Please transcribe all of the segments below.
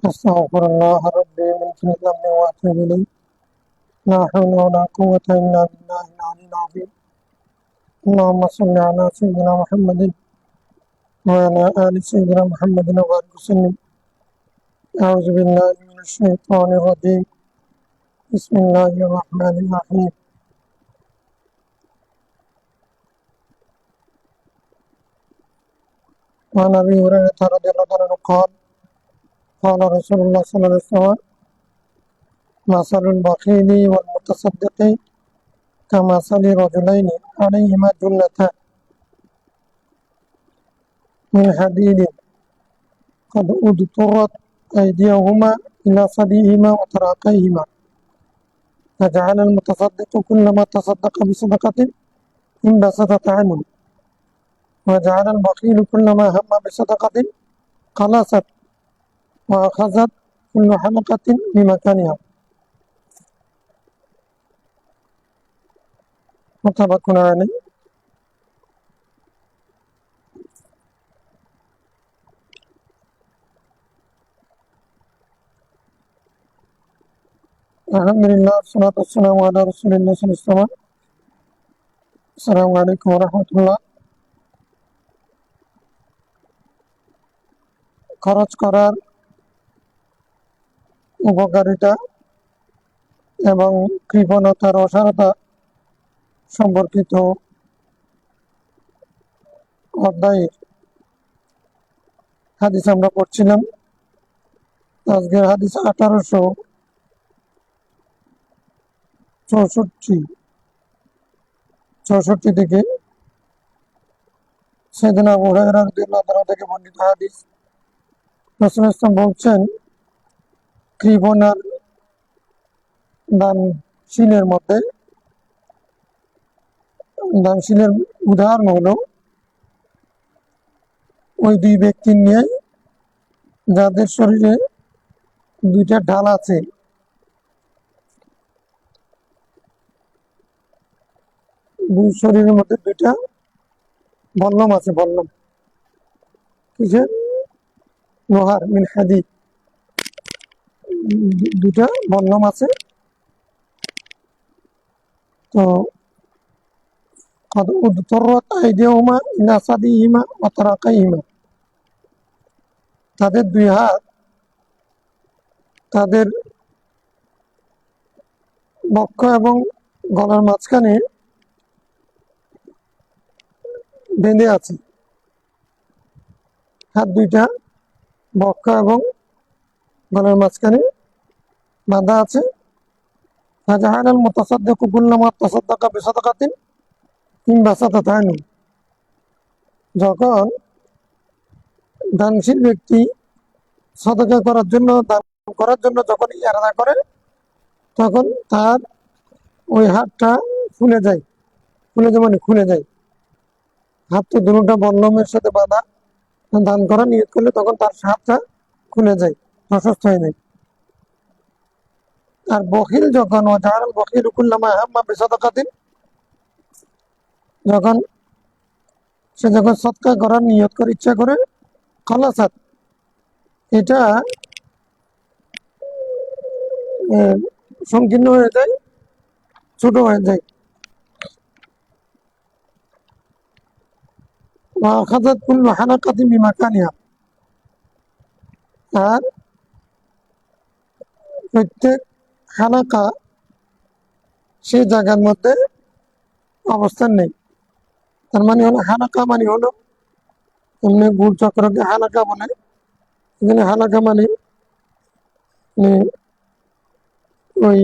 أستغفر الله ربي من كل ذنب وأتوب إليه. لا حول ولا قوة إلا بالله العلي العظيم. اللهم صل على سيدنا محمد وعلى آل سيدنا محمد وبارك وسلم. أعوذ بالله من الشيطان الرجيم. بسم الله الرحمن الرحيم. وعن أبي هريرة رضي الله عنه قال قال رسول الله صلى الله عليه وسلم: مثل البخيل والمتصدق كمثل رجلين عليهما جنتان من حديد قد اضطرت أيديهما إلى صديهما وتراقيهما، فجعل المتصدق كلما تصدق بصدقة انبسطت عنه، وجعل البخيل كلما هم بصدقة قلصت وأخذت كل حلقة بمكانها. متفق عليه. আলহামদুলিল্লাহ, সালাতু ওয়াসসালামু আলা রাসূলিল্লাহ সাল্লাল্লাহু আলাইহি ওয়াসাল্লাম। আসসালামু আলাইকুম ওয়া রাহমাতুল্লাহ। খরচ করার উপকারিতা এবং কৃপণতার অসারতা সম্পর্কিত অধ্যায়ের হাদিস আমরা পড়ছিলাম। আজকের হাদিস 1864 থেকে সাইয়েদনা আবু হুরায়রা রাদিয়াল্লাহু তাআলা থেকে বর্ণিত হাদিস। রাসূল ইসলাম বলছেন, কৃপণার দানশীলের উদাহরণ হলো ওই দুই ব্যক্তির নিয়ে যাদের শরীরে দুইটা ঢাল আছে। দুই শরীরের মধ্যে দুইটা বল্লম আছে। বল্লম কিসের? লোহার, মিন হাদিদ। দুটা বল্লম আছে। তো قد اضطرت أيديهما إلى صديهما وتراقيهما, তাদের দুই হাত তাদের বক্ষ এবং গলার মাঝখানে বেঁধে আছে। হাত দুইটা বক্ষ এবং গলার মাঝখানে বাঁধা আছে। فجعل المتصدق كلما تصدق بصدقة انبسطت عنه, যখন দানশীল ব্যক্তি সদকা করার জন্য, দান করার জন্য যখন ইরাদা করে, তখন তার ওই হাতটা ফুলে যায়। মানে খুলে যায়। হাত তো দুটোটা বল্লমের সাথে বাঁধা। দান করার নিয়ত করলে তখন তার হাতটা খুলে যায়, প্রশস্ত হয়ে যায়। আর বখিল যখন বখিল কুল্লামা হাম্মা বিসাদাকাতিন, যখন সদকা করার নিয়ত করে, ইচ্ছা করে, খালাসাত, এটা সংকীর্ণ হয়ে যায়, ছোট হয়ে যায়। খাজাত কুল্লু হালাকাতিন বিমাকানিহা, আর প্রত্যেক হালাকা সেই জায়গার মধ্যে অবস্থান নেই। তার মানে হলো, হালাকা মানে হলো এমনি গোল চক্রকে হালাকা বলে। এখানে হালাকা মানে ওই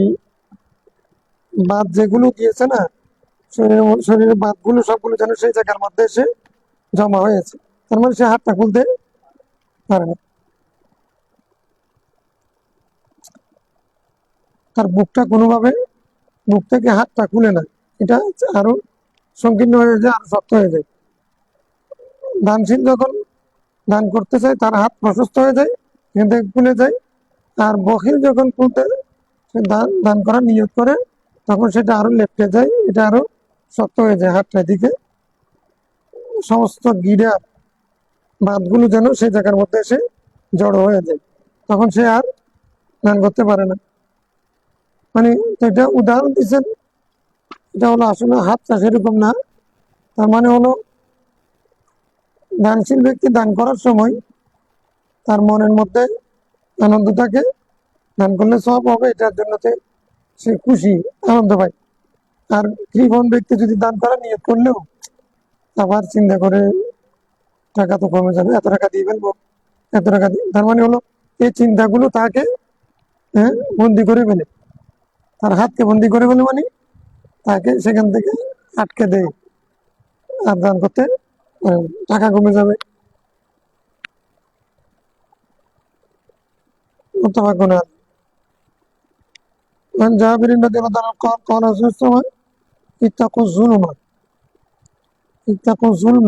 বাদ যেগুলো দিয়েছে না, শরীরের বাদগুলো সবগুলো যেন সেই জায়গার মধ্যে এসে জমা হয়েছে। তার মানে সে হাতটা খুলতে পারে না। তার বুকটা কোনোভাবে, বুক থেকে হাতটা খুলে না, এটা আরো সংকীর্ণ হয়ে যায়, আরো শক্ত হয়ে যায়। দানশীল যখন দান করতে চায়, তার হাত প্রশস্ত হয়ে যায়, এখান থেকে খুলে যায়। আর বখিল যখন খুলতে দান করার নিয়ত করে, তখন সেটা আরো লেপটে যায়, এটা আরো শক্ত হয়ে যায়। হাতটা দিকে সমস্ত গিরা বাঁধগুলো যেন সেই জায়গার মধ্যে এসে জড়ো হয়ে যায়। তখন সে আর দান করতে পারে না। মানে এটা উদাহরণ দিচ্ছেন, এটা হলো আসলে হাত চাষ এরকম না। তার মানে হলো দানশীল ব্যক্তি দান করার সময় তার মনের মধ্যে আনন্দ থাকে, দান করলে সব হবে, এটার জন্য সে খুশি, আনন্দ পায়। আর কৃপণ ব্যক্তি যদি দান করার নিয়ত করলেও আবার চিন্তা করে টাকা তো কমে যাবে, এত টাকা দিয়ে ফেলবো, এত টাকা দিয়ে, তার মানে হলো এই চিন্তাগুলো তাকে বন্দি করে ফেলে, তার হাতকে বন্দি করে ফেলে, মানে তাকে সেখান থেকে আটকে দেয়, আর দান করতে টাকা কমে যাবে। متفق عليه. عن جابر رضي الله عنه قال قال رسول الله صلى الله عليه وسلم اتقوا الظلم اتقوا الظلم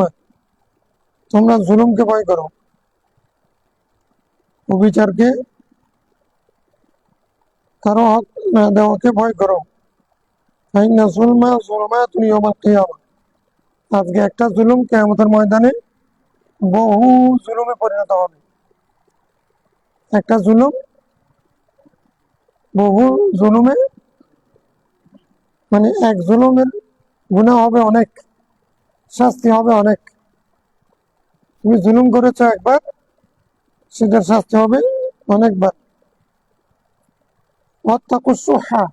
তোমরা জুলুমকে ভয় করো, অবিচারকে, কারো হক না দেওয়াকে ভয় করো। ফাইন্না যুলমা যুলমাতুন ইয়াউমাল কিয়ামা, আজকে একটা জুলুম কিয়ামতের ময়দানে বহু জুলুমে পরিণত হবে। একটা জুলুম বহু জুলুমে, মানে এক জুলুমের গুনাহ হবে অনেক, শাস্তি হবে অনেক। তুমি জুলুম করেছো একবার, সেটার শাস্তি হবে অনেকবার। ওয়াত্তাকুস সুহা,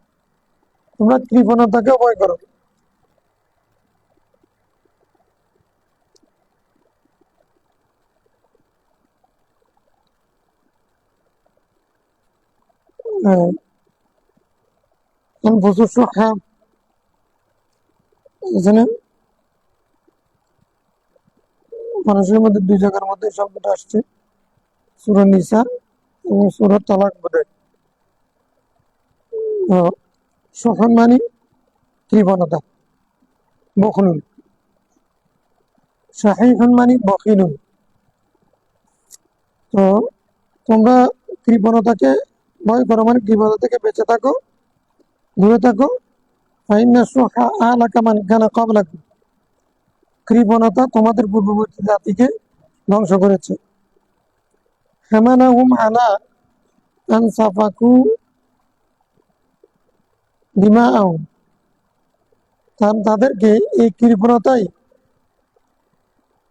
তোমরা কৃপণতাকে ভয় করো। আনফুসুস সুহা, এখানে মানুষের মধ্যে দুই জায়গার মধ্যে শব্দটা আসছে, সূরা নিসা এবং সূরা তালাক বোধহয়। সুহন মানে কৃপণতা, বখলুন। শাহিহুন মানে বখিলুন। তো তোমরা কৃপণতাকে ভয় করো, মানে কৃপণতা থেকে বেঁচে থাকো, দূরে থাকো। ফাইন্না সুহা আহলাকা মান কানা ক্বাবলাকুম, কৃপণতা তোমাদের পূর্ববর্তী জাতিকে ধ্বংস করেছে। হামালাহুম আলা আন সাফাকু দিমাআহুম, তাদেরকে এই কৃপণতাই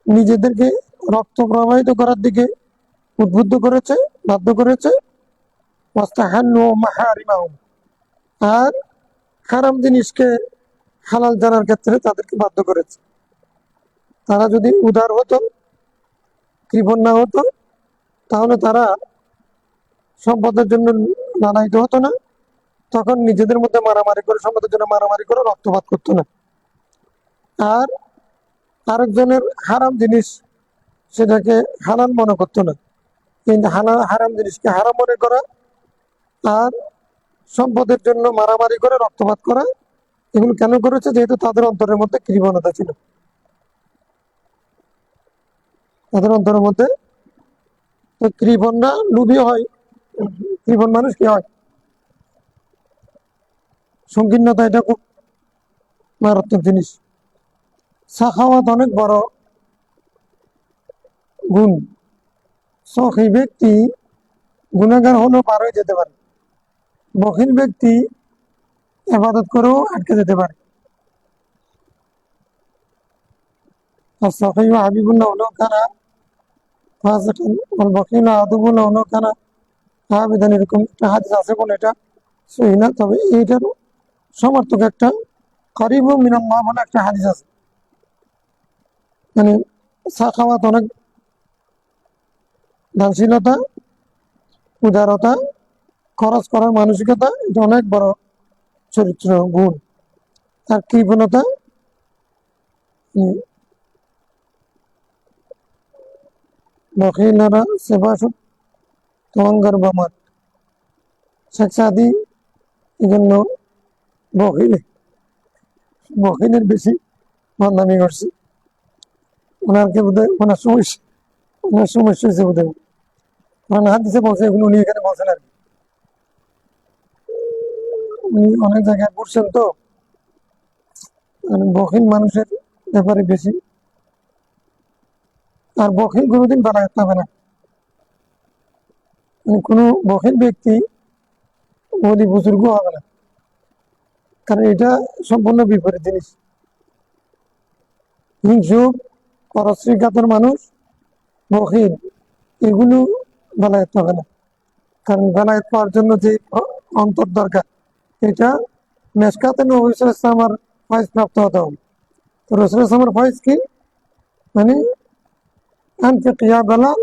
নিজেদেরকে রক্ত প্রবাহিত করার দিকে উদ্বুদ্ধ করেছে, বাধ্য করেছে। ওয়াস্তাহাল্লু মাহারিমাহুম, আর হারাম জিনিসকে হালাল জানার ক্ষেত্রে তাদেরকে বাধ্য করেছে। তারা যদি উদার হতো, কৃপণ না হতো, তাহলে তারা সম্পদের জন্য লালায়িত হতো না, তখন নিজেদের মধ্যে মারামারি করে, সম্পদের জন্য মারামারি করে রক্তপাত করতো না। আর আরেকজনের হারাম জিনিস সেটাকে হালাল মনে করতো না। কিন্তু হারাম জিনিসকে হারাম মনে করা আর সম্পদের জন্য মারামারি করে রক্তপাত করা, এগুলো কেন করেছে? যেহেতু তাদের অন্তরের মধ্যে কৃপণতা ছিল, তাদের অন্তরের মধ্যে। তো কৃপণরা লোভী হয়। কৃপণ মানুষ কি হয়? সংকীর্ণতা, এটা খুব মারাত্মক জিনিস। সাখাওয়াত অনেক বড় গুণ। সখী ব্যক্তি গুণাগার হলেও পার হয়ে যেতে পারে, বখিল ব্যক্তি ইবাদত করেও আটকে যেতে পারে। আর সখী হাবিবুল্লাহ হলেও কারা ফাসিকান ওয়াল বখিল আদুবুল্লাহ হলেও কারা আবিদান, এরকম একটা হাদিস আছে, বলে এটা সহিহ না, তবে এইটার সমর্থক একটা করিব মিনাল্লাহ বলে একটা হাদিস আছে। মানে সাখাওয়াত অনেক, দানশীলতা, উদারতা, খরচ করার মানসিকতা, এটা অনেক বড় চরিত্র গুণ। আর কৃপণতা বখিলারা সেবাসুত তঙ্গার বামাত। শেখ সাদি এই জন্য বখিলের বেশি বদনামি করছে। ওনারকে বোধহয় ওনার সমস্যা হয়েছে বোধহয়, ওনার হাদিসে বলছে, এগুলো উনি এখানে বলছেন আর কি। উনি অনেক জায়গায় পড়ছেন, তো বখিল মানুষের ব্যাপারে বেশি। আর বখিল কোনোদিন বাড়াতে হবে না, কোনো বখিল ব্যক্তি অলি বুজুর্গ হবে না, কারণ এটা সম্পূর্ণ বিপরীত জিনিস। হিংসুক, পরশ্রীঘাতর মানুষ, বখিল, এগুলো বেলায়েত হবে না। কারণ বেলায়েত পাওয়ার জন্য যে অন্তর দরকার, এটা মেশকাতে নবী সাল্লাল্লাহু আলাইহি ওয়াসাল্লামের ফয়েজ প্রাপ্ত হতে হবে। তো রাসূল সাল্লাল্লাহু আলাইহি ওয়াসাল্লামের ফয়েজ কি? মানে আনফিক ইয়া বেলাল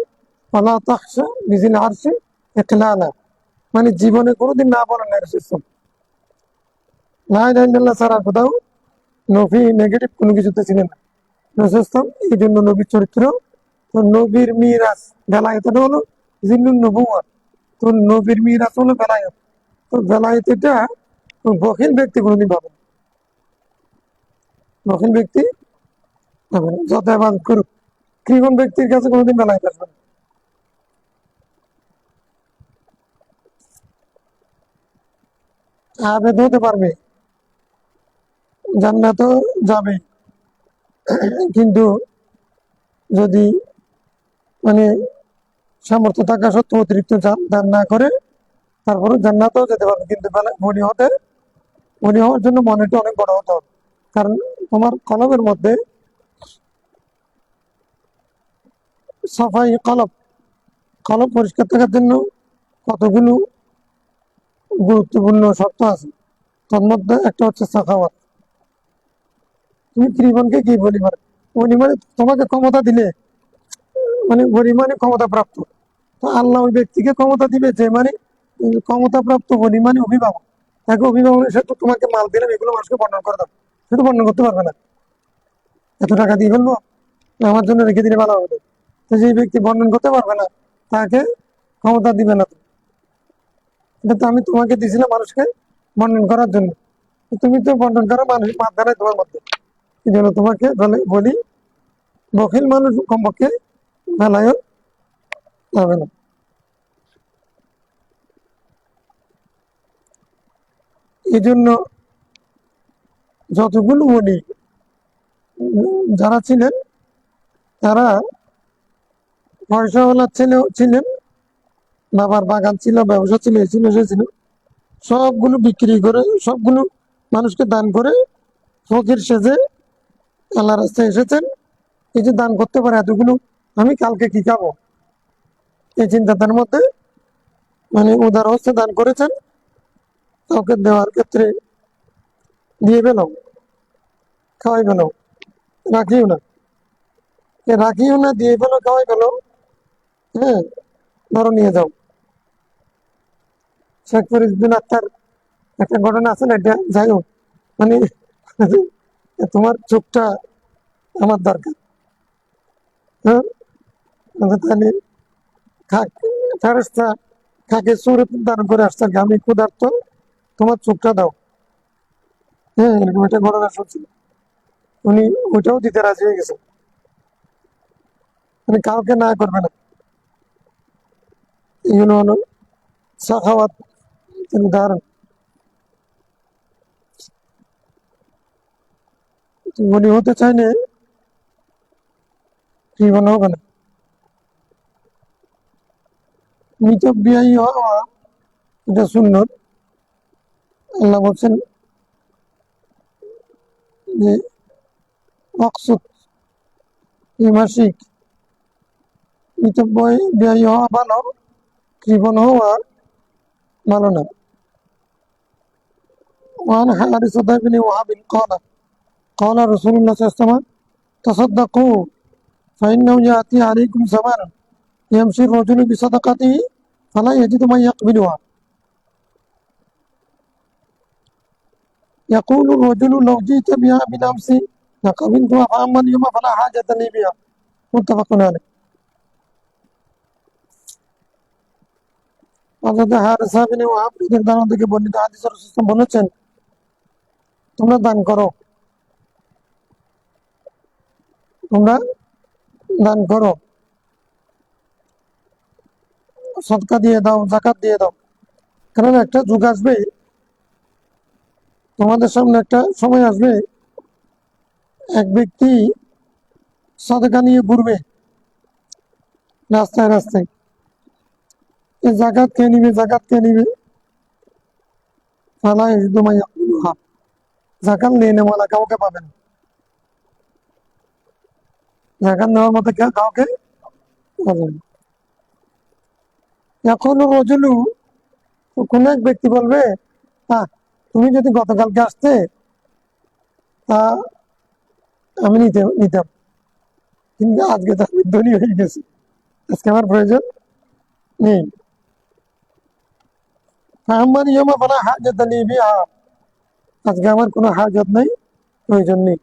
ওয়ালা তাখশা বিজিল আরশি ইকলালা, মানে জীবনে কোনোদিন না বলেন না রাসূল সাল্লাল্লাহু আলাইহি ওয়াসাল্লাম লা ইলাহা ইল্লাল্লাহ ছাড়া কোথাও নফি নেগেটিভ কোনো কিছুতে ছিলেন না রাসূল সাল্লাল্লাহু আলাইহি ওয়াসাল্লাম। এই জন্য নবীর চরিত্র, তো নবীর মিরাজ বেলায়েতটা হলো জিন্নুন নবুওয়াত, তো নবীর মিরাজ হলো বেলায়েত। তো বেলায়েত এটা বখিল ব্যক্তি কোনোদিন পাবে না, বখিল ব্যক্তি পাবে না, যত ইবাদত করুক। কৃপণ ব্যক্তির কাছে কোনোদিন বেলায়েত আসবে না। আবেদ হতে পারবে, জান্নাতও যাবে, কিন্তু যদি মানে সামর্থ্য থাকা সত্ত্বেও অতিরিক্ত দান না করে, তারপরে জান্নাতও যেতে পারবে, কিন্তু বলি হওয়ার জন্য মনেটা অনেক বড় হতে হবে। কারণ তোমার কলমের মধ্যে সাফাই কলব, কলব পরিষ্কার থাকার জন্য কতগুলো গুরুত্বপূর্ণ শর্ত আছে। তার মধ্যে একটা হচ্ছে সাখাওয়াত। তুমি কৃপণকে কি বলি পারে? উনি মানে তোমাকে ক্ষমতা দিলে, মানে গরিব মানে ক্ষমতা প্রাপ্ত, তো আল্লাহ ওই ব্যক্তিকে ক্ষমতা দিবে যে মানে ক্ষমতা প্রাপ্ত গরিব মানে অভিভাবক। তাকে অভিভাবক সে তো তোমাকে মাল দিলাম, এগুলো মানুষকে বর্ণনা করে দাও, সে তো বর্ণনা করতে পারবে না। এত টাকা দিয়ে ফেলবো, আমার জন্য রেখে দিলে ভালো হবে। তো যে ব্যক্তি বর্ণন করতে পারবে না, তাকে ক্ষমতা দিবে না। এটা তো আমি তোমাকে দিয়েছিলাম মানুষকে বর্ণন করার জন্য, তুমি তো বর্ণন করা মানুষ মাধ্যমে নাই তোমার মধ্যে। এই জন্য তোমাকে বলি বখিল মানুষ কমপক্ষে বেলায়ও যাবে না। এই জন্য যতগুলো বলি যারা ছিলেন, তারা পয়সাওয়ালা ছিলেন, বাবার বাগান ছিল, ব্যবসা ছিল, এ ছিল সে ছিল, সবগুলো বিক্রি করে, সবগুলো মানুষকে দান করে ফকির সেজে আল্লাহ রাস্তায় এসেছেন। এই যে দান করতে পারে এতগুলো, আমি কালকে কি খাবো, এই চিন্তাটার মধ্যে মানে উদার হস্তে দান করেছেন। কাউকে দেওয়ার ক্ষেত্রে দিয়ে পেলাম, খাওয়াই পেলাম, রাখিও না, রাখিও না, দিয়ে পেলো, খাওয়াই পেলো, হ্যাঁ, ধরো নিয়ে যাও। শেখ ফরিদুদ্দিন আক্তার একটা ঘটনা আছে না, এটা যাই হোক, মানে তোমার চোখটা আমার দরকার, হ্যাঁ, তাহলে খাক ফেরেশতা খাকে সুরে দান করে আসছে, আমি ক্ষুধার্ত, তোমার চোখটা দাও, হ্যাঁ, এরকম একটা ঘটনা শুনছি। উনি ওইটাও দিতে রাজি হয়ে গেছে, মানে কাউকে না করবে না। এগুলো হলো সাখাওয়াত উদাহরণ। উনি হতে চাইলে জীবন হবে না। মিতব্যয়ী হওয়া এটা সুন্নত। আল্লাহ বলছেন যে মকসুদ এই মাসিক মিতব্যয়ী হওয়া ভালো, কৃপণ হওয়া ভালো না। وعن حارثة بن وهب قال رسول الله صلى الله عليه وسلم تصدقوا فإنه يأتي عليكم زمان يمشي الرجل بصدقته فلا يجد من يقبلها يقول الرجل لو جئت بها بالأمس لقبلتها فأما اليوم فلا حاجة لي بها متفق عليه। হযরত হারিসা বিন ওয়াহাব রাদিয়াল্লাহু থেকে বর্ণিত হাদিসে রাসূল সাল্লাল্লাহু আলাইহি ওয়াসাল্লাম বলেছেন, তোমরা দান করো, তোমরা দান করো, সদকা দিয়ে দাও, যাকাত দিয়ে দাও। কারণ একটা যুগ আসবে, তোমাদের সামনে একটা সময় আসবে, এক ব্যক্তি সদকা নিয়ে ঘুরবে রাস্তায় রাস্তায়, জাকাত কে নিবে, জাকাত কে নিবে? ফালা ইয়াজিদু মান ইয়াকুলুহা, জাকাত নিয়ে নেওয়ালা কাউকে পাবেন, জাকাত নেওয়ার মতো কাউকে পাবেন। এখন রজুলু, কোন এক ব্যক্তি বলবে, হ্যাঁ তুমি যদি গতকালকে আসতে তা আমি নিতাম, কিন্তু আজকে তো আমি ধনী হয়ে গেছি, আজকে আমার প্রয়োজন নেই। আমার ইয়মা ফালা হাজাত লি বিহা, আজকে আমার কোনো হাজত নেই, প্রয়োজন নেই।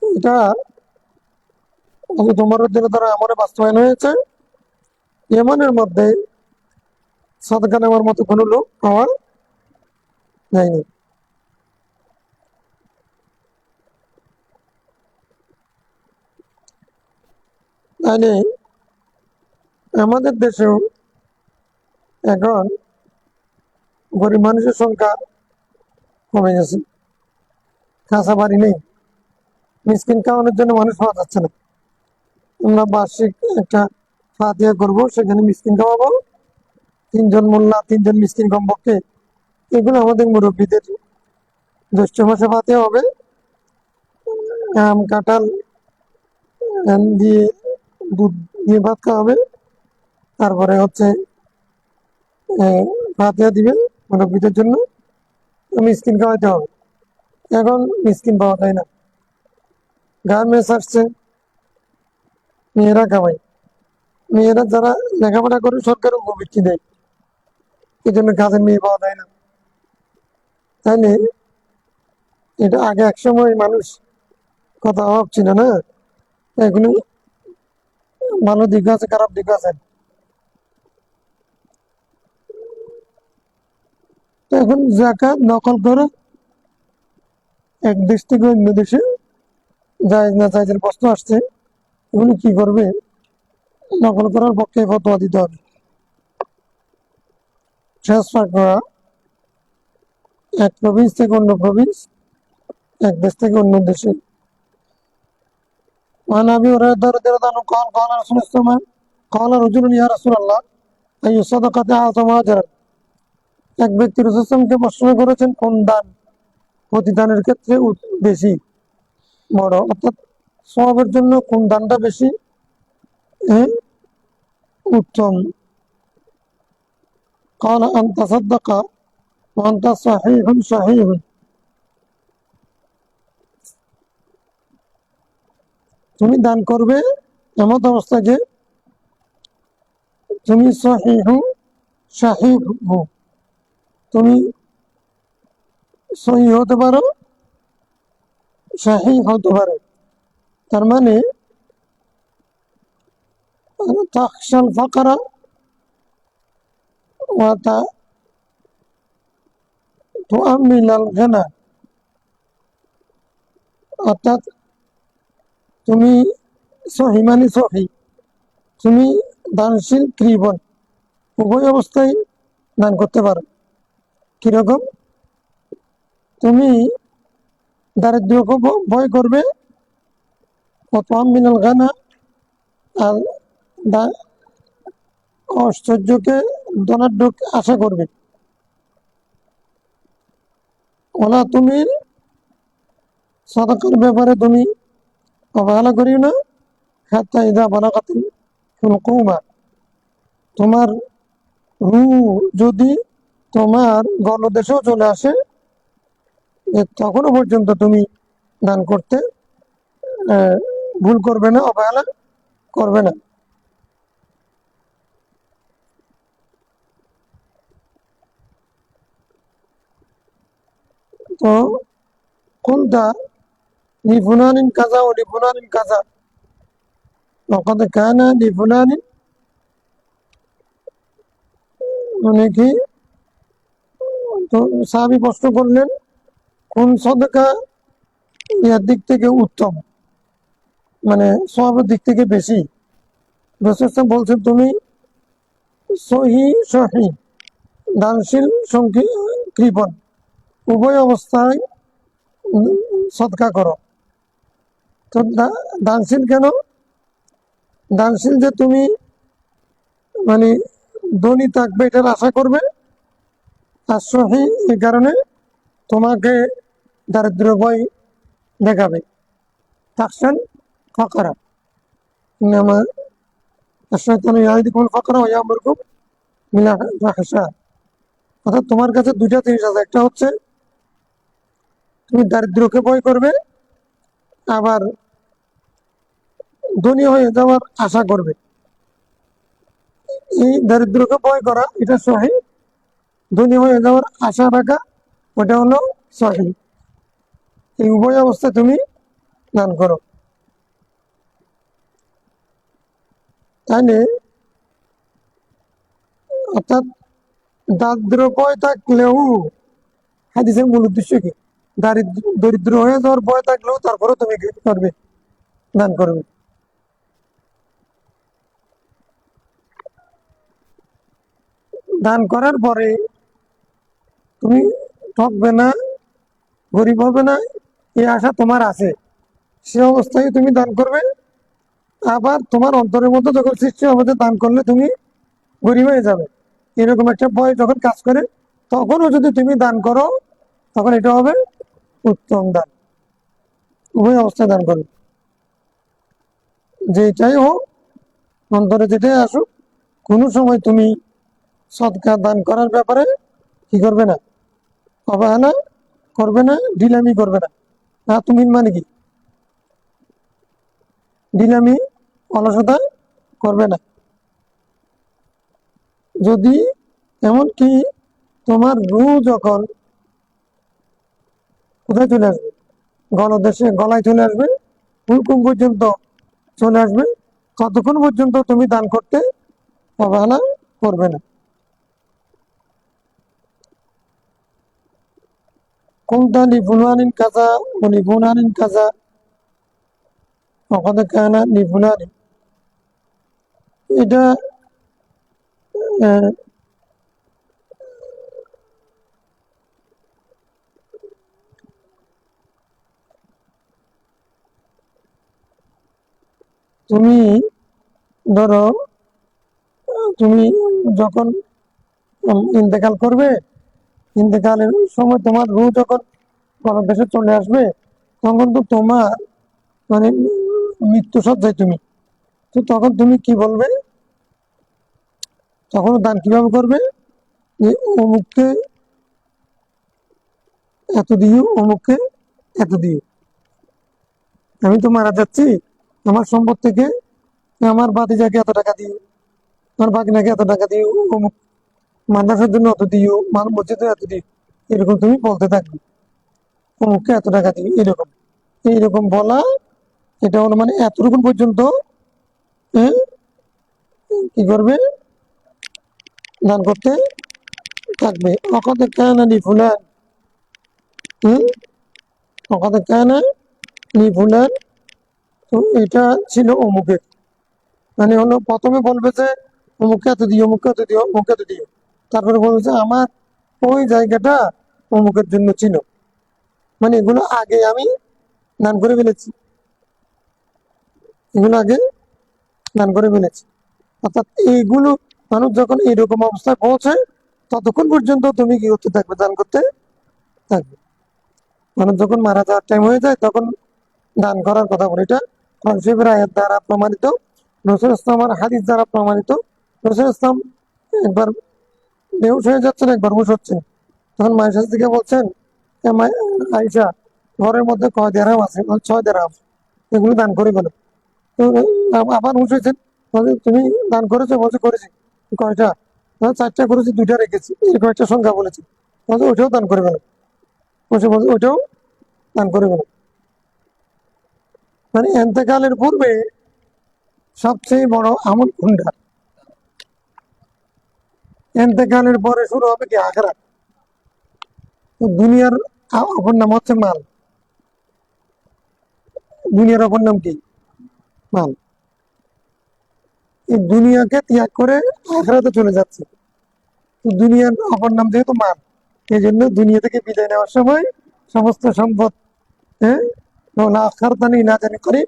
এটা তোমার জন্য তারা এমন বাস্তবায়ন হয়েছে, ইয়েমানের মধ্যে সাদকা নেওয়ার মতো কোনো লোক পাওয়া যায়নি। তাহলে আমাদের দেশেও এখন গরিব মানুষের সংখ্যা কমে গেছে, কাঁচা বাড়ি নেই, মিসকিন খাওয়ানোর জন্য মানুষ পাওয়া যাচ্ছে না। আমরা বার্ষিক একটা ফাতিহা করবো, সেখানে মিসকিন খাওয়াবো, 3 জন মোল্লা 3 জন মিসকিন কমপক্ষে, এগুলো আমাদের মুরব্বীদের জ্যৈষ্ঠ মাসে ফাতিহা হবে, আম কাঁঠাল দিয়ে দুধ দিয়ে ভাত খাওয়াবে, তারপরে হচ্ছে ফাতিহা দিবে মুরব্বীদের জন্য, মিসকিন খাওয়াইতে হবে। এখন মিসকিন পাওয়া যায় না, গার্মেন্টস আসছে, মেয়েরা খাওয়ায়, মেয়েরা যারা লেখাপড়া করে সরকার উপবৃত্তি দেয়, এই জন্য কাজের মেয়ে পাওয়া যায় না। তাইলে এটা আগে একসময় মানুষ কথা অভাব ছিল না, এগুলো ভালো দিক আছে, খারাপ দিক আছে। তো এখন জাকাত নকল করে এক দেশ থেকে অন্য দেশে জায়েজ না জায়েজের প্রশ্ন আসছে, এগুলো কি করবে? নকল করার পক্ষে ফতোয়া দিতে হবে, ট্রান্সফার করা এক প্রভিন্স থেকে অন্য প্রভিন্স, এক দেশ থেকে অন্য দেশে। وعن ابي هريره رضي الله عنه قال قال رسول الله صلى الله عليه وسلم قال رجل يا رسول الله اي الصدقه اعظم اجرا, এক ব্যক্তি রাসূল সাল্লাল্লাহু আলাইহি ওয়াসাল্লামকে প্রশ্ন করেছেন কোন দান প্রতিদানের ক্ষেত্রে বেশি বড়, অর্থাৎ সওয়াবের জন্য কোন দানটা বেশি উত্তম। قال ان تصدق وانت صحيح صحيح, তুমি দান করবে এমন অবস্থা যে তুমি সহিহু সাহিহু, তুমি সহি হতে পারো, সাহি হতে পারো। তার মানে তাখশাল ফাকরা ওয়া তুআমিলাল গিনা, অর্থাৎ তুমি সহি মানে সহি, তুমি দানশীল কৃপণ উভয় অবস্থায় দান করতে পারো। কিরকম? তুমি দারিদ্র্যকে ভয় করবে, তুআমিলাল গিনা, আর ঐশ্বর্যকে ধনাঢ্য আশা করবে। ওলা তুমি সাদাকার ব্যাপারে তুমি অবহেলা করিও না, হাত্তা ইযা বালাগাতিল হুলকুমা, তোমার রু যদি তোমার গলদেশেও চলে আসে, তখনও পর্যন্ত তুমি দান করতে ভুল করবে না, অবহেলা করবে না। তো কোনটা লিফুলানিন কাজা ও লিফুলানিন কাজা, ওয়াকাদ কানা লিফুলানিন, মানে কি? তো সাহাবী প্রশ্ন করলেন কোন সদকা ইয়ার দিক থেকে উত্তম, মানে সওয়াবের দিক থেকে বেশি। রাসূল সাল্লাল্লাহু আলাইহি ওয়াসাল্লাম বলছেন তুমি সহি সহি দানশীল কৃপণ উভয় অবস্থায় সদকা করো। তো দানশীল কেন? দানশীল যে তুমি মানে ধনী থাকবে এটার আশা করবে, আর সহি এই কারণে তোমাকে দারিদ্র ভয় দেখাবে। তাকসান ফাকরা, ইন্নামা আশ-শাইতানু ইয়াইদুকুমুল ফাকরা ওয়া ইয়া'মুরুকুম বিল ফাহশা। অর্থাৎ তোমার কাছে দুইটা জিনিস আছে, একটা হচ্ছে তুমি দারিদ্রকে ভয় করবে, আবার ধনী হয়ে যাওয়ার আশা করবে। এই দারিদ্রকে ভয় করা এটা সহি, ধনী হয়ে যাওয়ার আশা রাখা ওটা হলো সহি। এই উভয় অবস্থায় তুমি দান করো। তাইলে অর্থাৎ দারিদ্র ভয় থাকলেও, হাদিসের মূল উদ্দেশ্য কি, দরিদ্র হয়ে যাওয়ার ভয় থাকলেও তারপরে তুমি কি করবে, দান করবে। দান করার পরে তুমি ঠকবে না, গরিব হবে না, এই আশা তোমার আছে, সে অবস্থায় তুমি দান করবে। আবার তোমার অন্তরের মধ্যে যখন সৃষ্টি হবে যে দান করলে তুমি গরিব হয়ে যাবে, এরকম একটা ভয় যখন কাজ করে, তখনও যদি তুমি দান করো তখন এটা হবে উত্তম দান। উভয় অবস্থায় দান করবে, যেটাই হোক, অন্তরে যেটাই আসুক, কোনো সময় তুমি সদকা দান করার ব্যাপারে কি করবে না, অবহেলা করবে না, ঢিলামি করবে না। না তুমি মানে কি, ঢিলামি অলসতা করবে না। যদি এমনকি তোমার রু যখন কোথায় চলে আসবে, গলদেশে গলায় চলে আসবে, হুকুম পর্যন্ত চলে আসবে, ততক্ষণ পর্যন্ত তুমি দান করতে অবহেলা করবে না। কোনটা লিফুলানিন কাজা ও লিফুলানিন কাজা ওখানে কানা লিফুলানি, এটা তুমি ধরো তুমি যখন ইন্তেকাল করবে, ইন্তেকালের সময় তোমার রু যখন দেশে চলে আসবে, তখন তো তোমার মানে মৃত্যু সজ্জায় তুমি, তো তখন তুমি কি বলবে, তখন দান কিভাবে করবে, যে অমুককে এত দিও, অমুককে এত দিও। আমি তো মারা যাচ্ছি, আমার সম্পদ থেকে আমার ভাতিজাকে এত টাকা দিও, আমার ভাগিনাকে এত টাকা দিও, অমুক মাদ্রাসার জন্য অত দিও, মানব মসজিদে এত দিও, এরকম তুমি বলতে থাকবে, অমুককে এত টাকা দিও, এরকম এইরকম বলা, এটা হলো মানে এতটুকু পর্যন্ত কি করবে, দান করতে থাকবে। অকত কানা লি ফুলান, অকত কানা লি ফুলান, তো এটা ছিল অমুকের, মানে হলো প্রথমে বলবে যে অমুককে এত দিও, অমুককে এত দিও, অমুককে এত দিও, তারপরে বলবে যে আমার ওই জায়গাটা অমুকের জন্য ছিল, মানে এগুলো আগে আমি দান করে ফেলেছি, এগুলো আগে দান করে ফেলেছি। অর্থাৎ এইগুলো মানুষ যখন এইরকম অবস্থায় পৌঁছে, ততক্ষণ পর্যন্ত তুমি কি করতে থাকবে, দান করতে থাকবে। মানুষ যখন মারা যাওয়ার টাইম হয়ে যায় তখন দান করার কথা বলে, এটা কনসেপ্টের আয়াত দ্বারা প্রমাণিত, রসুল ইসলামের হাদিস দ্বারা প্রমাণিত। রসুল ইসলাম একবার বেহুশ হয়ে যাচ্ছেন, একবার হুশ হচ্ছেন, তখন মায়ের দিকে বলছেন, আইসা ঘরের মধ্যে কয় দেরাম আছে, 6 দেরাম, এগুলো দান করে গেল। তো আবার হুশ হয়েছেন, বলছে তুমি দান করেছো, বলছে করেছি। কয়টা? 4টা করেছি, 2টা রেখেছি, এরকম একটা সংখ্যা বলেছি। বলছে ওইটাও দান করে গেল, বলছে ওইটাও দান করে গেল। মানে এতেকালের পূর্বে সবচেয়ে বড় আমল কোনটা, এতেকালের পরে শুরু হবে কি আখিরাত। দুনিয়ার অপর নাম হচ্ছে মাল, দুনিয়ার অপর নাম কি, মাল। এই দুনিয়াকে ত্যাগ করে আখিরাতে চলে যাচ্ছে, দুনিয়ার অপর নাম যেহেতু মাল, এই জন্য দুনিয়া থেকে বিদায় নেওয়ার সময় সমস্ত সম্পদ, হ্যাঁ, আখারতানি না জানি করে,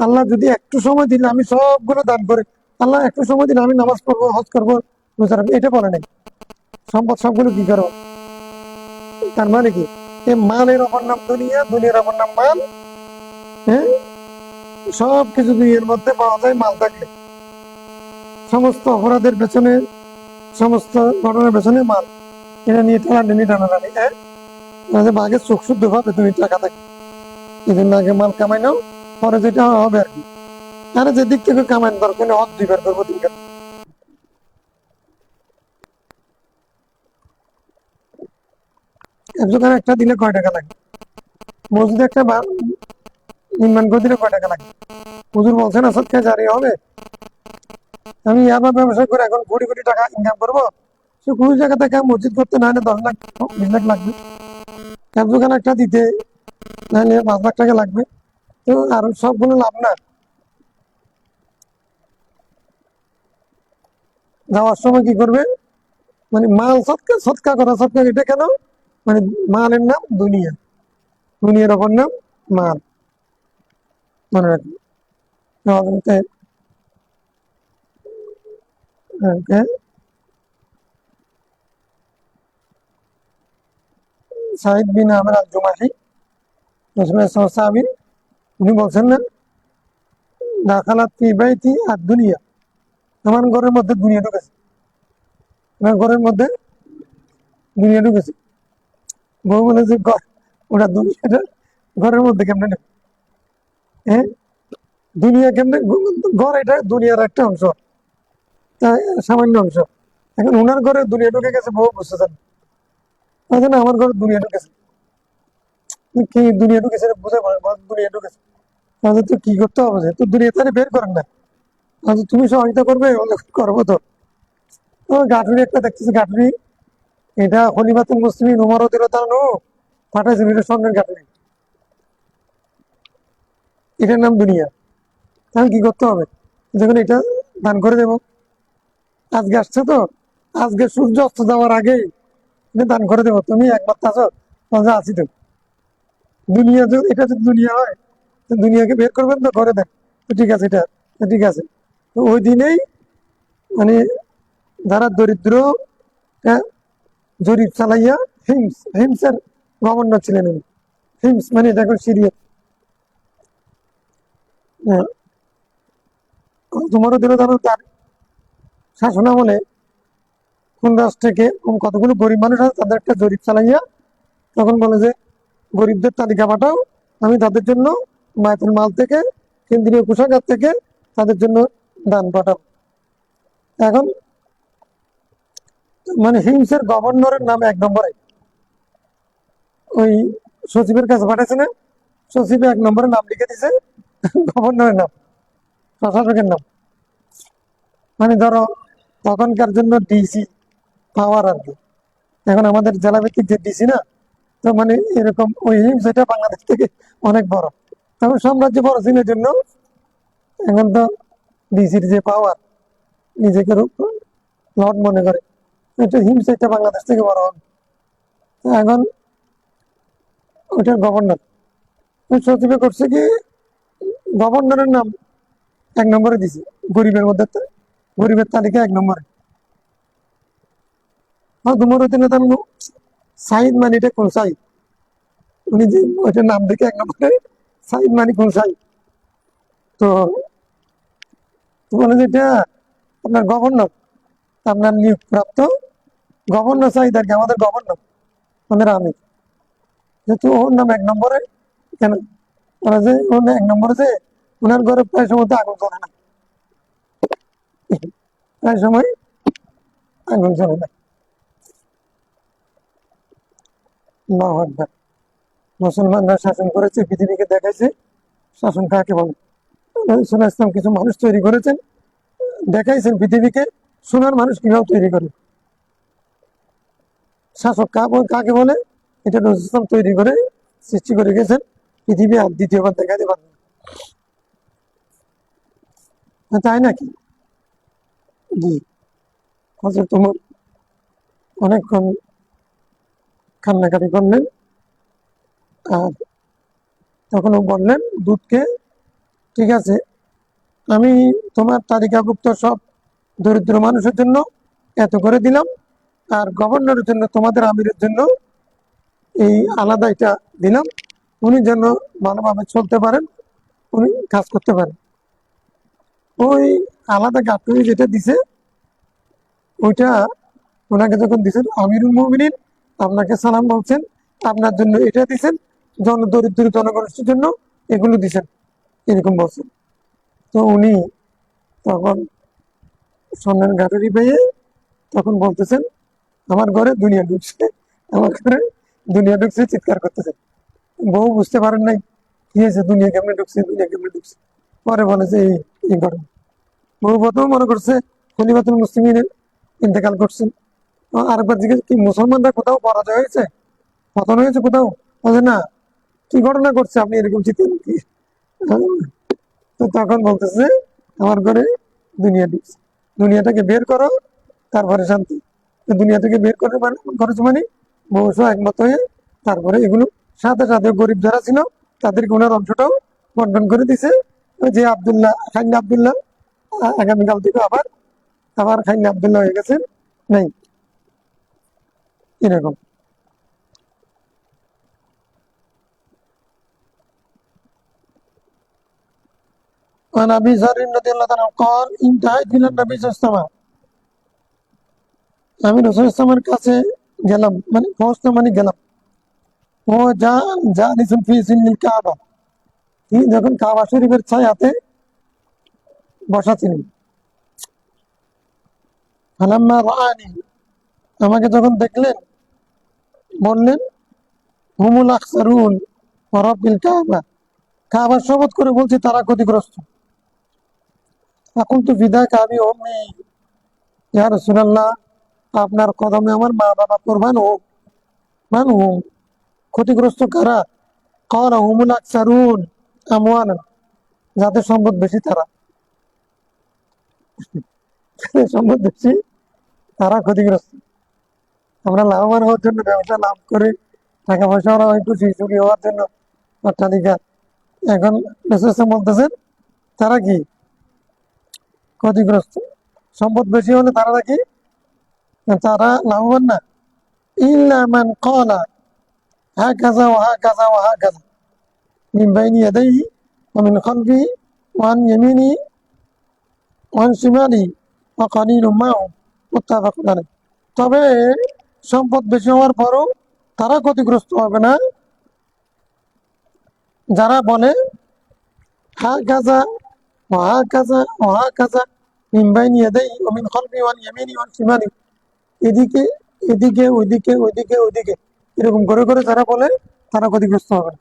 আল্লাহ যদি একটু সময় দিলে আমি সবগুলো দান করি, আল্লাহ একটু সময় দিলে আমি নামাজ পড়বো, হজ করবো, রোজা রাখবো, এটা বলে নাই। সম্পদ সবগুলো কি করো? তার মানে কি, এই মালের অপর নাম দুনিয়া, দুনিয়ার অপর নাম মাল। হ্যাঁ, সবকিছু দুনিয়ার মধ্যে পাওয়া যায় মাল থাকলে। সমস্ত অপরাধের পেছনে, সমস্ত ঘটনার পেছনে মাল। এটা নিয়ে টানাটানি। হ্যাঁ, আগে চোখ শুদ্ধ ভাবে তুমি টাকা থাকে, এই জন্য আগে মাল কামাই নাও, পরে যেটা হবে আর কি। আরে যে দিক থেকে কামাই দরকার নেই, হজ দুইবার করবো তিনবার। একজনের একটা দিলে কয় টাকা লাগে? মসজিদে একটা নির্মাণ করে দিলে কয় টাকা লাগে? হুজুর বলছেন আসাদ খেয়ে জারি হবে। আমি ইয়াবা ব্যবসা করে এখন কোটি কোটি টাকা ইনকাম করবো, সে কোন জায়গা থেকে মসজিদ করতে না হলে 10 লাখ 20 লাখ লাগবে, একজোখানে একটা দিতে নাহলে 5 লাখ টাকা লাগবে। তো আর সবগুলো লাভ না। যাওয়ার সময় কি করবে, মানে মাল সৎকা সৎকা করা, সৎকা এটা কেন, মানে মালের নাম দুনিয়া, দুনিয়ার অপর নাম মাল, মনে রাখবে। সাইদ বিন আমর আল জুমাহি সাহাবী, উনি বলছেন না, দাখালাত ফি বাইতি আর দুনিয়া, আমার ঘরের মধ্যে দুনিয়া ঢুকেছে, আমার ঘরের মধ্যে দুনিয়া ঢুকেছে। বউ বলে যে ওটা দুনিয়াটা ঘরের মধ্যে কেমনে ঢুকে? হ্যাঁ, দুনিয়া কেমনে, ঘর এটা দুনিয়ার একটা অংশ, তা সামান্য অংশ। এখন ওনার ঘরে দুনিয়া ঢুকে গেছে, বউ বুঝতেছেন, ওই জন্য আমার ঘরে দুনিয়া ঢুকেছে। কি দুনিয়া ঢুকেছে বুঝে পারেন, দুনিয়া ঢুকেছে, তাহলে তো কি করতে হবে, যে তো দুনিয়া তাহলে বের করেন না, তাহলে তুমি সহযোগিতা করবে, করবো তো। গাঠুরি একটা দেখতেছি, গাঠুরি, এটা খলিফাতুল মুসলিমিন উমর রাদিয়াল্লাহু তাআলা পাঠাইছেন, এটা স্বর্ণের গাঠুরি, এটার নাম দুনিয়া। তাহলে কি করতে হবে, যখন এটা দান করে দেবো, আজকে আসছে তো, আজকে সূর্য অস্ত যাওয়ার আগেই এটা দান করে দেবো, তুমি একমাত্র আছো, তাহলে আছি তো। দুনিয়া যদি এটা যদি দুনিয়া হয়, তো দুনিয়াকে বের করবেন তো, করে দেন, তো ঠিক আছে, এটা তো ঠিক আছে। তো ওই দিনেই মানে যারা দরিদ্র, হ্যাঁ, জরিপ চালাইয়া, হিমসের গভর্নর ছিলেন উনি। হিমস মানে এটা এখন সিরিয়া। তোমারও দিলে জানো, তার শাসন আমলে কোন রাষ্ট্র থেকে কতগুলো গরিব মানুষ আছে, তাদের একটা জরিপ চালাইয়া তখন বলে যে গরিবদের তালিকা পাঠাও, আমি তাদের জন্য মায়াতুল মাল থেকে, কেন্দ্রীয় কোষাগার থেকে তাদের জন্য দান পাঠাবো। এখন মানে হিমসের গভর্নরের নাম 1 নম্বরে, ওই সচিবের কাছে পাঠাইছে না, সচিব 1 নম্বরে নাম লিখে দিছে, গভর্নরের নাম, প্রশাসকের নাম। মানে ধরো তখনকার জন্য ডিসি পাওয়ার আর কি, এখন আমাদের জেলা ভিত্তিক যে ডিসি না, তো মানে এরকম ওই হিমস এটা বাংলাদেশ থেকে অনেক বড়। তখন সাম্রাজ্য বড় ছিল জন্য এখন তো ডিসির যে পাওয়ার, নিজেকে লর্ড মনে করে, এটা হিমস এটা বাংলাদেশ থেকে বড় হবে। এখন ওইটার গভর্নর, সচিবে করছে কি, গভর্নরের নাম 1 নম্বরে দিছে, গরিবের মধ্যে গরিবের তালিকা 1 নম্বরে। তোমার দিনে তার সাইদ মানে এটা কোন সাইদ, উনি যে ওইটার নাম দেখে 1 নম্বরে সাইদ মানে কোন সাইদ, তো বলে যে এটা আপনার গভর্নর, আপনার নিয়োগপ্রাপ্ত গভর্নর সাইদ আর কি, আমাদের গভর্নর, আমাদের আমির, যেহেতু ওর নাম 1 নম্বরে। কেন ওরা যে ওর 1 নম্বরে, যে ওনার ঘরে প্রায় সময় তো আগুন জ্বলে না, প্রায় সময় আগুন জ্বলে না। আল্লাহু আকবার। মুসলমানরা শাসন করেছে, পৃথিবীকে দেখাইছে শাসন কাকে বলে। রাসূলুল্লাহ ইসলাম কিছু মানুষ তৈরি করেছেন, দেখাইছেন পৃথিবীকে সোনার মানুষ কিভাবে তৈরি করে, শাসক কাকে বলে, এটা রাসূলুল্লাহ ইসলাম তৈরি করে সৃষ্টি করে গেছেন, পৃথিবী আর দ্বিতীয়বার দেখাতে পারবে না। তাই নাকি? জি। হযরত ওমর অনেকক্ষণ কান্নাকাটি করলেন, আর তখন ও বললেন দুধকে ঠিক আছে, আমি তোমার তালিকাভুক্ত সব দরিদ্র মানুষের জন্য এত করে দিলাম, আর গভর্নরের জন্য, তোমাদের আমিরের জন্য এই আলাদা এটা দিলাম, উনি যেন ভালোভাবে চলতে পারেন, উনি কাজ করতে পারেন। ওই আলাদা গাটুরি যেটা দিছে ওইটা ওনাকে যখন দিছেন, আমিরুল মুমিনিন আপনাকে সালাম বলছেন, আপনার জন্য এটা দিছেন, দরিদ্র জনগোষ্ঠীর জন্য এগুলো দিছেন, এরকম বলছেন। তো উনি তখন স্বর্ণের গাটুরি পেয়ে তখন বলতেছেন, আমার ঘরে দুনিয়া ঢুকছে, আমার ঘরে দুনিয়া ঢুকছে, চিৎকার করতেছেন। বউ বুঝতে পারেন নাই কি হয়েছে, দুনিয়া কেমনে ঢুকছে, দুনিয়া কেমনে ঢুকছে। পরে বলে যে এই ঘটনা। বউ প্রথম মনে করছে খলিফাতুল মুসলিমিন ইন্তেকাল করছেন। আরেকবার জিজ্ঞেস, কি মুসলমানরা কোথাও পরাজয় হয়েছে, পতন হয়েছে কোথাও? বলছে না। কি ঘটনা করছে আপনি এরকম চিৎকার কি? তো তখন বলতেছে, আমার ঘরে দুনিয়া ঢুকছে, দুনিয়াটাকে বের করো, তারপরে শান্তি। তো দুনিয়া থেকে বের করে করেছে মানে বংশ একমত হয়ে তারপরে এগুলো সাথে সাথে গরিব যারা ছিল তাদেরকে ওনার অংশটাও বন্টন করে দিছে। ওই যে আবদুল্লাহ, খাইন আবদুল্লাহ, আগামীকাল থেকে আবার আবার খাইন আবদুল্লাহ হয়ে গেছেন, নেই এরকম। عن ابي ذر رضي الله عنه قال انتهيت الى النبي صلى الله عليه وسلم, আমি রাসূল ইসলামের কাছে গেলাম, মানে পৌঁছলাম মানে গেলাম। ও যা যা নিসুন ফি সিনিল কাবা, তিনি যখন কাবা শরীফের ছায়াতে বসা ছিলেন। ফালাম্মা রাআনি, আমাকে যখন দেখলেন বললেন, হুমুল আকসারুন ওয়া রাব্বিল কাবা, কাবার শপথ করে বলছি তারা ক্ষতিগ্রস্ত। ফাকুলতু ফিদাকা আবি ওয়া উম্মি, ইয়া রাসূলুল্লাহ, আপনার কদমে আমার মা বাবা কুরবান হোক। মান হুম, ক্ষতিগ্রস্ত কারা? ক্বালা হুমুল আকসারুন আমওয়ালান, যাদের সম্পদ বেশি তারা, যাদের সম্পদ বেশি তারা ক্ষতিগ্রস্ত। আমরা লাভবান হওয়ার জন্য, ব্যবসা লাভ করে টাকা পয়সা ওরা একটু সুখী হওয়ার জন্য অট্টালিকা, এখন রাসূল বলতেছেন তারা কি ক্ষতিগ্রস্ত। সম্পদ বেশি হলে তারা নাকি তারা লাভবান না। ইল্লা মান ক্বালা হাকাযা ওয়া হাকাযা ওয়া হাকাযা মিন বাইনি ইয়াদাইহি ওয়া মিন খালফিহি ওয়া আন ইয়ামিনিহি ওয়া আন শিমালিহি ওয়া কালিলুম মা'হুম, মুত্তাফাকুন আলাইহ। তবে সম্পদ বেশি হওয়ার পরও তারা ক্ষতিগ্রস্ত হবে না যারা বলে হা গাজা ও হা গাজা ও হা গাজা মিন বাইনি ইয়াদাইহি ওয়া মিন খালফিহি ওয়া আন ইয়ামিনিহি ওয়া আন শিমালিহি, এদিকে এদিকে ওইদিকে ওইদিকে ওইদিকে এরকম করে করে যারা বলে তারা ক্ষতিগ্রস্ত হবে না।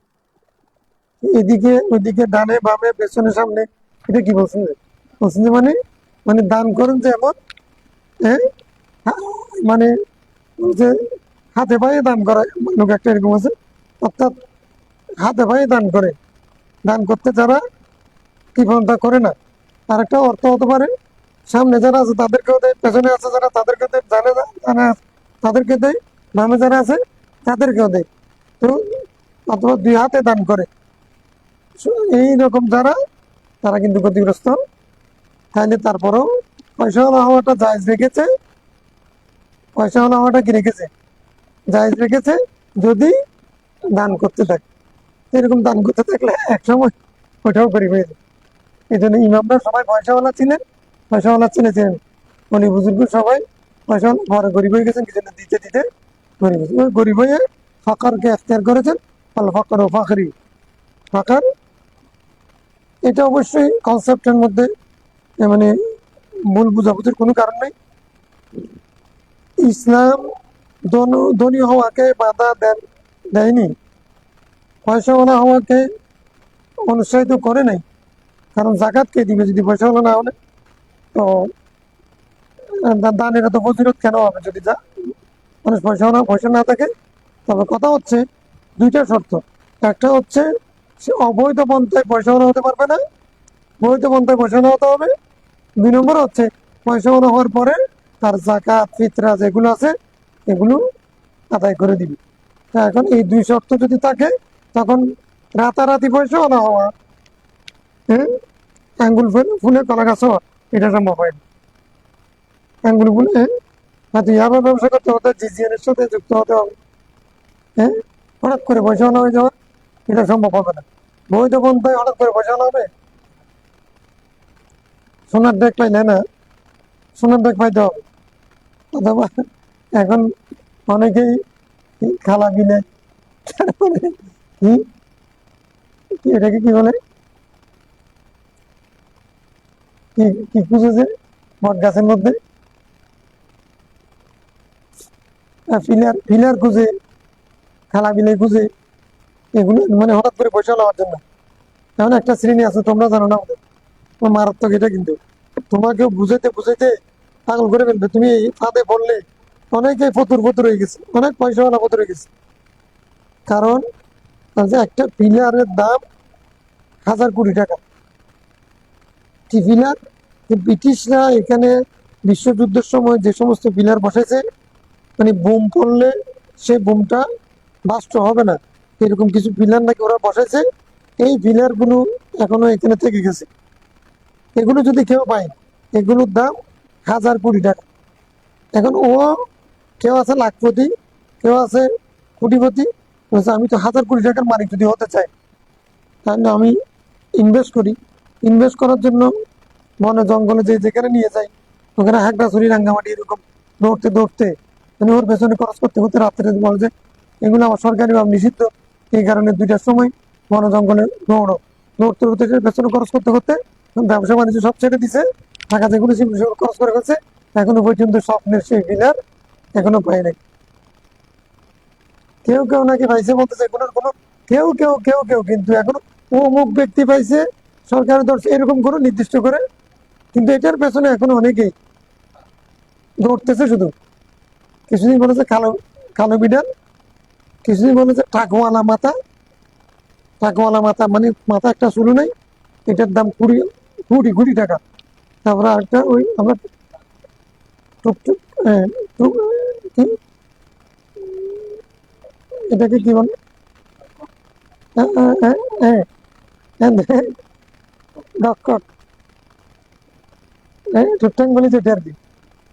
এদিকে ওইদিকে, ডানে বামে পেছনে সামনে, এটা কি বলছেন? বলছেন যে মানে মানে দান করেন যে এমন, হ্যাঁ, মানে বলছে হাতে পায়ে দান করায় লোক একটা এরকম আছে, অর্থাৎ হাতে পায়ে দান করে, দান করতে যারা কৃপণতা করে না। আর একটা অর্থ হতে পারে সামনে যারা আছে তাদেরকেও দেয়, পেছনে আছে যারা তাদেরকে দেয়, জানে তাদেরকে দেয়, বামে যারা আছে তাদেরকেও দেয়। তো অথবা দুই হাতে দান করে, এইরকম যারা, তারা কিন্তু ক্ষতিগ্রস্ত। তাহলে তারপরেও পয়সাওয়ালা হওয়াটা জায়েজ রেখেছে, পয়সাওয়ালা হওয়াটা কি রেখেছে? জায়েজ রেখেছে, যদি দান করতে থাকে। এরকম দান করতে থাকলে এক সময় ওইটাও গরিব হয়ে যায়। এই জন্য ইমামরা সবাই পয়সাওয়ালা ছিলেন, পয়সাওয়ালা ছিলেন, উনি বুজুর্গ সবাই পয়সাওয়ালা, পরে গরিব হয়ে গেছেন, কিছু দিতে দিতে গরিব হয়েছে। ওই গরিব হয়ে ফাকারকে এখতিয়ার করেছেন, আল ফাকর ও ফাখরি, ফাকার। এটা অবশ্যই কনসেপ্টের মধ্যে মানে মূল বুঝাবুঝির কোনো কারণ নেই। ইসলাম ধনী হওয়াকে বাধা দেয়নি, পয়সাওয়ালা হওয়াকে অনুৎসাহিত করে নাই। কারণ জাকাত কে দিবে যদি পয়সাওয়ালা না হলে? তো দানের এত ফজিলত কেন হবে যদি মানুষ পয়সা না থাকে? তবে কথা হচ্ছে দুইটা শর্ত। একটা হচ্ছে সে অবৈধ পন্থায় পয়সাওয়ালা হতে পারবে না, বৈধ পন্থায় পয়সাওয়ালা হতে হবে। দুই নম্বর হচ্ছে পয়সাওয়ালা হওয়ার পরে তার জাকাত ফিতরা যেগুলো আছে এগুলো আদায় করে দিবি। এখন এই দুই শর্ত যদি থাকে, তখন রাতারাতি পয়সাওয়ালা হওয়া হ্যাঁ, আঙ্গুল ফুলে কলা গাছ হওয়া, এটা সম্ভব হয় না। আঙ্গুল ফুলে হয়তো ইয়াবা ব্যবসা করতে হতে জিজিএনের সাথে যুক্ত হতে হবে। হ্যাঁ, হঠাৎ করে পয়সা আনা হয়ে যাওয়া, এটা সম্ভব হবে না। বৈধ পন্থায় হঠাৎ করে পয়সা আনা হবে? সোনার ডেক পাইলে না, সোনার ডেক পাইতে হবে। অথবা এখন অনেকেই খালা বিলে, তারপরে কি এটাকে কি বলে, কি কি খুঁজেছে বট গাছের মধ্যে, ফিলার ফিলার খুঁজে, খালা বিলে খুঁজে, এগুলো মানে হঠাৎ করে পয়সা নেওয়ার জন্য। এমন একটা শ্রেণী আছে, তোমরা জানো না আমাদের, মারাত্মক এটা কিন্তু। তোমাকেও বুঝাইতে বুঝাইতে পাগল করে ফেলবে। তুমি এই ফাঁদে পড়লে অনেকেই ফতুর ফতুর হয়ে গেছে, অনেক পয়সাওয়ালা ফতুর হয়ে গেছে। কারণ যে একটা পিলারের দাম 1000 কোটি টাকা। কি পিলার? যে ব্রিটিশরা এখানে বিশ্বযুদ্ধের সময় যে সমস্ত পিলার বসাইছে, মানে বোম পড়লে সে বোমটা বাস্ট হবে না, এরকম কিছু পিলার নাকি ওরা বসাইছে। এই পিলার গুলো এখনো এখানে থেকে গেছে। এগুলো যদি কেউ পায়, এগুলোর দাম 1000 কোটি টাকা। এখন ও, কেউ আছে লাখপতি, কেউ আছে কোটিপতি, বলছে আমি তো 1000 কোটি টাকার মালিক যদি হতে চাই, তাহলে আমি ইনভেস্ট করি। ইনভেস্ট করার জন্য বনে জঙ্গলে যে যেখানে নিয়ে যাই, ওখানে হাগড়াছড়ি রাঙ্গামাটি এরকম দৌড়তে দৌড়তে, মানে ওর পেছনে খরচ করতে করতে রাত্রে বলে যে এগুলো আমার সরকারি ভাবে নিষিদ্ধ, এই কারণে 2টার সময় বন জঙ্গলে দৌড়ো, দৌড়তে দৌড়তে পেছনে খরচ করতে করতে ব্যবসা বাণিজ্য সব ছেড়ে দিছে, টাকা যেগুলো সেগুলো সব খরচ করে ফেলছে। এখনো পর্যন্ত স্বপ্নের সেই বিলার এখনো পায় নাই। কেউ কেউ নাকি পাইছে, বলতেছে এগুলোর কোনো, কেউ কেউ কেউ কেউ কিন্তু এখনো অমুক ব্যক্তি পাইছে, সরকার ধরছে, এরকম কোনো নির্দিষ্ট করে। কিন্তু এটার পেছনে এখন অনেকেই দৌড়তেছে শুধু। কিছুদিন বলেছে কালো কালো বিড়াল, কিছুদিন বলেছে টাকওয়ালা মাথা। টাকওয়ালা মাথা মানে মাথা একটা শুরু নেই, এটার দাম 20 কোটি 20 কোটি টাকা। তারপরে আরেকটা ওই আমরা টুকটুক, কি এটাকে কি বলে, হ্যাঁ, হ্যাঁ, হ্যাঁ, হ্যাঁ, হ্যাঁ, ডক, টুকটাক বলি যেটা আর কি।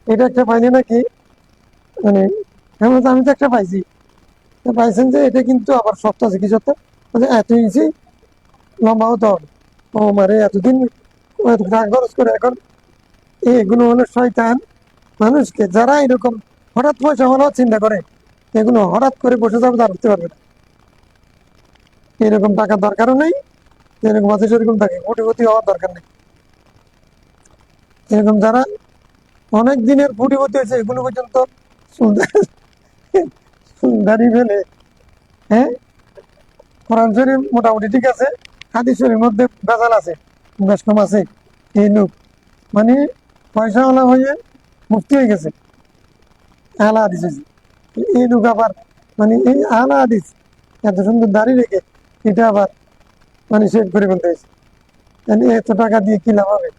এটা একটা পাইলে নাকি, মানে আমি তো একটা পাইছি। তো পাইছেন যে এটা কিন্তু আবার শর্ত আছে, কি শর্ত? মানে এত ইঞ্চি লম্বা হতে হবে। ও মারে, এতদিন এত টাকা খরচ করে এখন এগুলো হলো শয়তান মানুষকে, যারা এরকম হঠাৎ পয়সা হওয়ার চিন্তা করে, এগুলো হঠাৎ করে বসে যাবে, তার উঠতে পারবে না। এরকম টাকার দরকারও নেই, যেরকম আছে সেরকম থাকে, কোটিপতি হওয়ার দরকার নেই। এরকম যারা অনেক দিনের কোটিপতি হয়েছে, এগুলো পর্যন্ত দাড়ি ফেলে, হ্যাঁ, কোরআন শরীফ মোটামুটি ঠিক আছে, হাদিস শরীফের মধ্যে ভেজাল আছে, বেশ কম আছে। এই লোক মানে পয়সাওয়ালা হয়ে মুক্তি হয়ে গেছে, আহলা হাদিস হয়েছে। এই লোক আবার মানে এই আহলা হাদিস এত সুন্দর দাড়ি রেখে এটা আবার মানে সেভ করে ফেলতে হয়েছে। মানে এত টাকা দিয়ে কি লাভ হবে?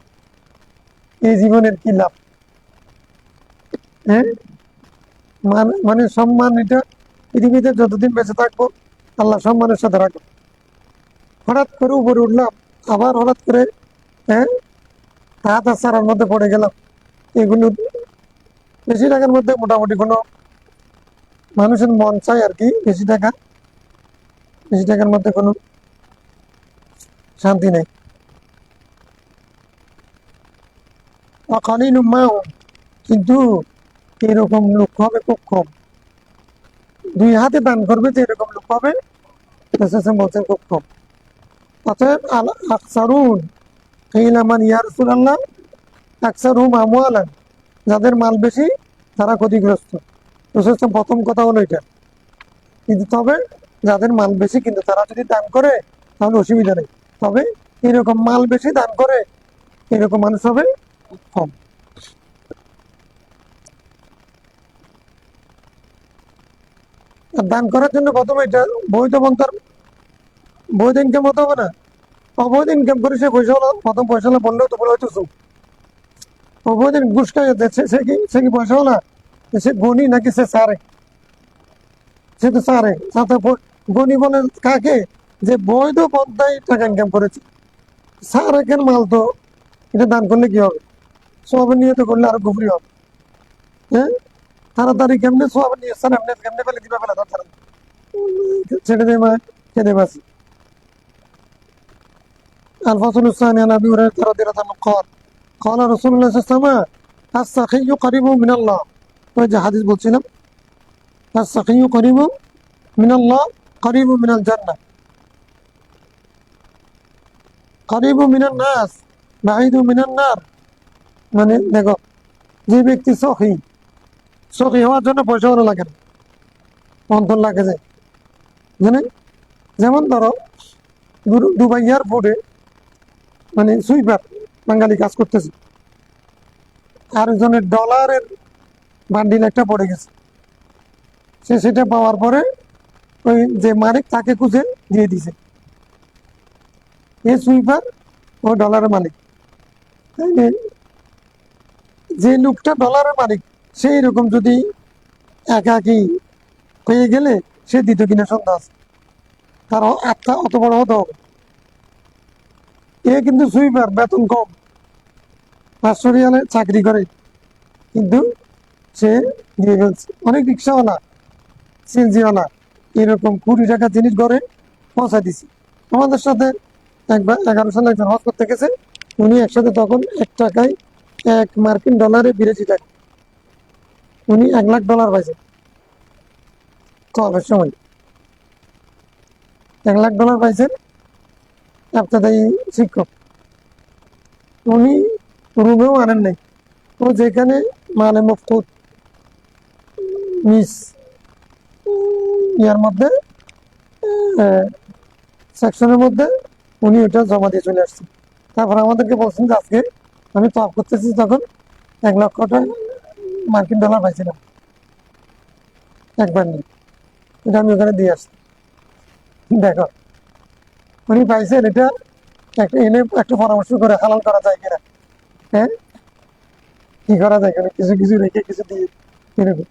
এই জীবনের কি লাভ? হ্যাঁ, মানে সম্মান, এটা পৃথিবীতে যতদিন বেঁচে থাকবো আল্লাহ সম্মানের সাথে রাখবো। হঠাৎ করে উপরে উঠলাম, আবার হঠাৎ করে, হ্যাঁ, হাত আর চারার মধ্যে পড়ে গেলাম। এগুলো বেশি টাকার মধ্যে মোটামুটি কোনো মানুষের মন চায় আর কি, বেশি টাকা, বেশি টাকার মধ্যে কোনো শান্তি নেই। অকালীন উম্মাও, কিন্তু এরকম লোক হবে খুব কম। 2 হাতে দান করবে যে এরকম লোক হবে, বলছেন খুব কম। অতএব আকসারুন কিলা মান ইয়া রাসূলুল্লাহ আকসারুহুম আমওয়ালান, যাদের মাল বেশি তারা ক্ষতিগ্রস্ত। রাসূল প্রথম কথা হলো এটা। কিন্তু তবে যাদের মাল বেশি কিন্তু তারা যদি দান করে তাহলে অসুবিধা নেই। তবে এরকম মাল বেশি দান করে এরকম মানুষ হবে কম। আর দান করার জন্য প্রথমে এটা বৈধ পন্থার, বৈধ ইনকাম হতে হবে না। অবৈধ ইনকাম করে সে পয়সা হলো, প্রথম পয়সা হলো বললেও তো বলে হয়তো চুপ। অবৈধ ঘুষ খাই যাচ্ছে, সে কি পয়সা হলো? সে গণি নাকি সে সারে? সে তো সারে সাথে গণি বলে কাকে? যে বৈধ পন্থায় টাকা ইনকাম করেছে, সারেকের মাল তো এটা দান করলে কি হবে? সোয়াবের নিয়ত করলে আরো গভীর হবে। হ্যাঁ, তাড়াতাড়ি কেমনে সোয়াবের নিয়ে স্যার এমনি কেমনে ফেলে দিবা ফেলে ধরতে ছেড়ে দেয় মানে খেতে পাচ্ছি। الفصل الثاني عن ابي هريره رضي الله عنه قال قال رسول الله صلى الله عليه وسلم السخي قريب من الله। ওই যে হাদিস বলছিলাম, السخي قريب من الله قريب من الجنة قريب من الناس بعيد من النار। মানে দেখো, যে ব্যক্তি সখী, সখী হওয়ার জন্য পয়সা ওরা লাগে না, অন্তর লাগে যায়। মানে যেমন ধরো দুবাই এয়ারপোর্টে মানে সুইপার বাঙালি কাজ করতেছে, আরেকজনের ডলারের বান্ডিল একটা পড়ে গেছে, সে সেটা পাওয়ার পরে ওই যে মালিক তাকে খুঁজে দিয়ে দিছে। এই সুইপার ও ডলারের মালিক, তাই না? যে লোকটা ডলারের মালিক সেই রকম যদি একাকি হয়ে গেলে সে দ্বিতীয় কিনা সন্ধ্যা আছে, তার আত্মা অত বড় হতে হবে। এ কিন্তু সুইপার, বেতন কম, 500 রিয়ালে চাকরি করে, কিন্তু সে দিয়ে ফেলছে। অনেক রিক্সাওয়ালা, সিএনজিওয়ালা এরকম 20 টাকা জিনিস ঘরে পৌঁছা দিছি। আমাদের সাথে একবার 11 সালে একজন হজ করতে গেছে, উনি একসাথে তখন 1 টাকায় 1 মার্কিন ডলারে 82 টাকা, উনি $1,00,000 পাইছে কবের সময়। $1,00,000 পাইছেন আপনাদের শিক্ষক, উনি রুমেও আনেন নাই। ও যেখানে মানে মফকুত মিস ইয়ার মধ্যে সেকশনের মধ্যে উনি ওটা জমা দিয়ে চলে আসছেন। তারপর আমাদেরকে বলছেন যে আজকে আমি তফ করতেছি, তখন 1,00,000 মার্কিন ডলার পাইছিলাম একবার নিয়ে, এটা আমি ওখানে দিয়ে আসছি। দেখো উনি পাইছেন, এটা একটা এনে একটু পরামর্শ করে হালাল করা যায় কিনা। হ্যাঁ, কি করা যায় কিনা, কিছু কিছু রেখে কিছু দিয়ে এরকম।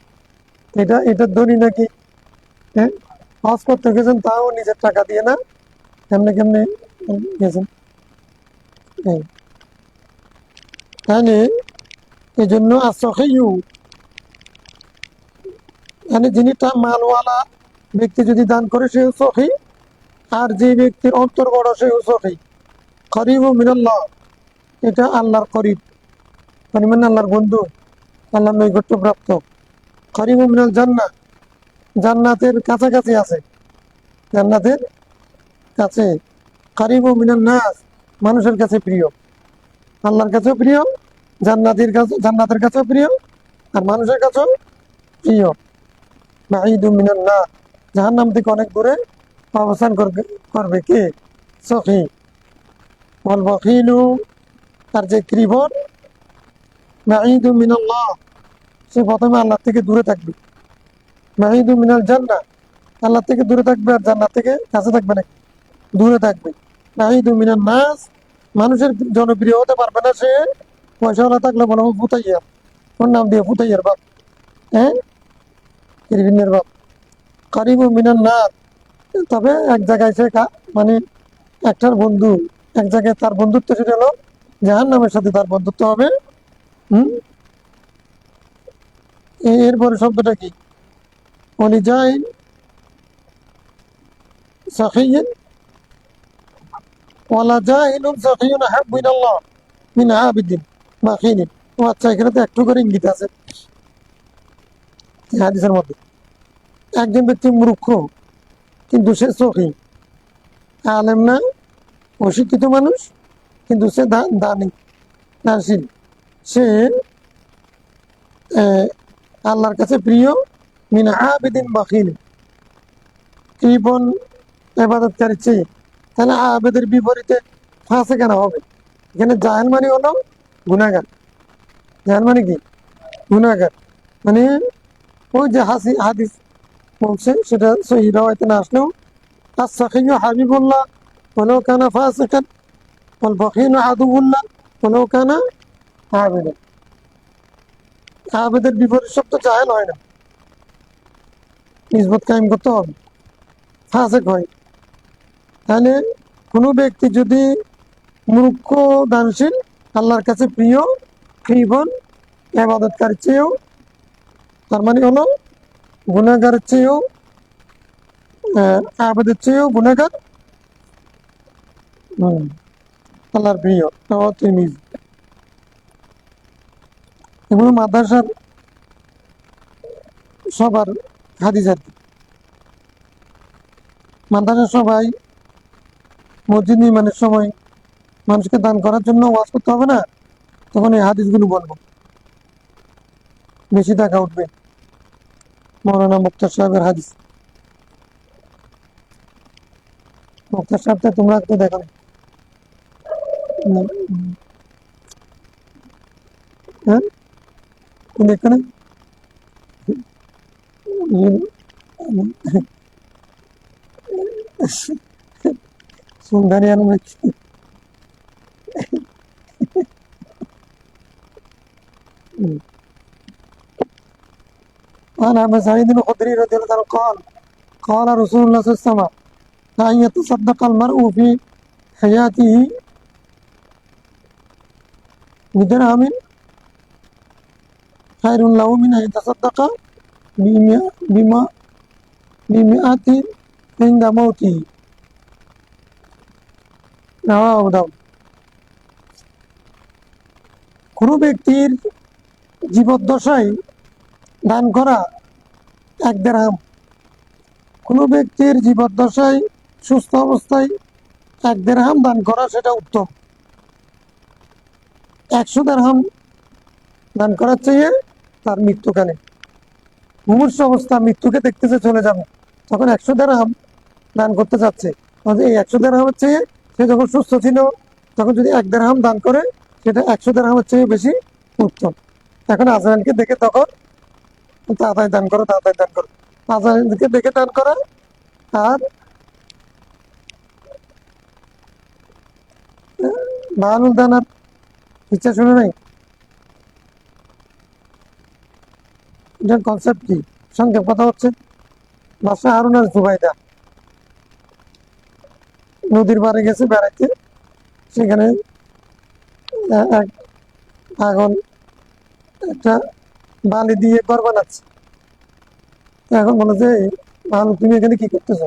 এটা ধনী নাকি? হ্যাঁ, হজ করতে গেছেন তাও নিজের টাকা দিয়ে না, কেমনে কেমনে গেছেন। তাহলে এই জন্য আসখেয়ু মানে যিনি তা মালওয়ালা ব্যক্তি যদি দান করে সেও সখী, আর যে ব্যক্তির অন্তর বড় সেও সখী। করিব মিনাল্লাহ, এটা আল্লাহর করিব, মানে আল্লাহর বন্ধু, আল্লাহর নৈকট্য প্রাপ্ত। করিব মিনাল জান্নাহ, জান্নাতের কাছাকাছি আছে, জান্নাতের কাছে। করিব মিনান নাস, মানুষের কাছে প্রিয়, আল্লাহর কাছেও প্রিয়, জান্নাতের কাছেও প্রিয়, আর মানুষের কাছেও প্রিয়। বাঈদু মিনান নার, জাহান্নাম থেকে অনেক দূরে অবস্থান করবে কে? সখী। ওয়াল বখিলু, আর যে কৃপণ, বাঈদু মিনাল্লাহ, সে প্রথমে আল্লাহ থেকে দূরে থাকবে। বাঈদু মিনাল জান্নাহ, আল্লাহ থেকে দূরে থাকবে, আর জান্নাত থেকে কাছে থাকবে নাকি? দূরে থাকবে। বাঈদু মিনান নাস, মানুষের জনপ্রিয় হতে পারবে না সে। পয়সাওয়ালা থাকলে বলবো ফুতাইয়া, ওর নাম দিয়ে ফুতাইয়ার বাপ, হ্যাঁ, কিরবিনের বাপ। করিবু মিনান নার, তবে এক জায়গায় সে মানে একটার বন্ধু, এক জায়গায় তার বন্ধুত্ব শুরু হলো, জাহান্নামের সাথে তার বন্ধুত্ব হবে। হম, এরপরে শব্দটা কি? ওয়ালিজাইন সাখিয়্যিন ওয়ালা জাহিলুন সাখিয়্যুন আহাব্বু ইলাল্লাহ মিন আবিদিন বাখিলিন। ও আচ্ছা, এখানে তো একটু করে ইঙ্গিত আছে হাদিসের মধ্যে। একজন ব্যক্তি মূর্খ কিন্তু সে সখী, আলেম না, অশিক্ষিত মানুষ কিন্তু সে দানি, দানশীল, সে আল্লাহর কাছে প্রিয়। মিন আবিদিন বাখিল, কৃপণ ইবাদতকারী চেয়ে। তাহলে আবেদের বিপরীতে ফাঁসে কেন হবে? এখানে জাহেল মানে হলো গুনাহগার। জাহেল মানে কি? গুনাহগার। মানে ওই যে হাদিস বলছে, সেটা সহিহ রাওয়ায়াতে না আসলেও, as-sakhiyyu হাবিবুল্লাহ ওয়ালাউ কানা ফাসিকান ওয়াল বাখিলু আদুউল্লাহ ওয়ালাউ কানা আবিদান। আবেদের বিপরীত শব্দ জাহেল হয় না, নিসবত কায়েম করতে হবে, ফাসিক হয়। তাহলে কোনো ব্যক্তি যদি মূর্খ দানশীল আল্লাহর কাছে প্রিয়, কৃপণ ইবাদতকারীর চেয়েও, তার মানে হলো গুনাহগারের চেয়েও, আবেদের চেয়েও গুনাহগার আল্লাহর প্রিয়। তিরমিজি। এগুলো মাদ্রাসার সবার হাদিস আর কি। মাদ্রাসার সবাই মসজিদ নির্মাণের সময় মানুষকে দান করার জন্য ওয়াজ করতে হবে না, তখন এই হাদিসগুলো বলবো, বেশি টাকা উঠবে। মৌলানা মুক্তার সাহেবের হাদিস। মুক্তার সাহেবটা তোমরা তো দেখো না। হ্যাঁ, দেখো না? সুন্দরিয়ান عن أبي سعيد الخدري رضي الله عنه قال رسول الله صلى الله عليه وسلم أن يتصدق المرء في حياته بدرهم خير له من أن يتصدق بمئة عند موته رواه أبو داود। কোনো ব্যক্তির জীবদ্দশায় দান করা 1 দিরহাম, কোনো ব্যক্তির জীবদ্দশায় সুস্থ অবস্থায় 1 দিরহাম দান করা সেটা উত্তম। 100 দিরহাম দান করার চেয়ে তার মৃত্যুকালে, মুমূর্ষু অবস্থা, মৃত্যুকে দেখতেছে চলে যাবে, তখন 100 দিরহাম দান করতে চাচ্ছে। এই 100 দিরহামের চেয়ে সে যখন সুস্থ ছিল তখন যদি 1 দিরহাম দান করে, সেটা 100 দিরহামের চেয়ে বেশি উত্তম। এখন আজরাইলকে দেখে তখন তাড়াতাড়ি দান করো, তাড়াতাড়ি দান করো, আজরাইলকে দেখে দান করা। আর মাহানুল দানার ইচ্ছা শুনে নাই, এটার কনসেপ্ট কি? সংক্ষেপ কথা হচ্ছে, বাদশাহ হারুন আর জুবাইদা নদীর পাড়ে গেছে বেড়াইতে, সেখানে এক পাগল একটা বালি দিয়ে ঘর বানাচ্ছে। এখন বলে যে, মাহানুল তুমি এখানে কি করতেছ?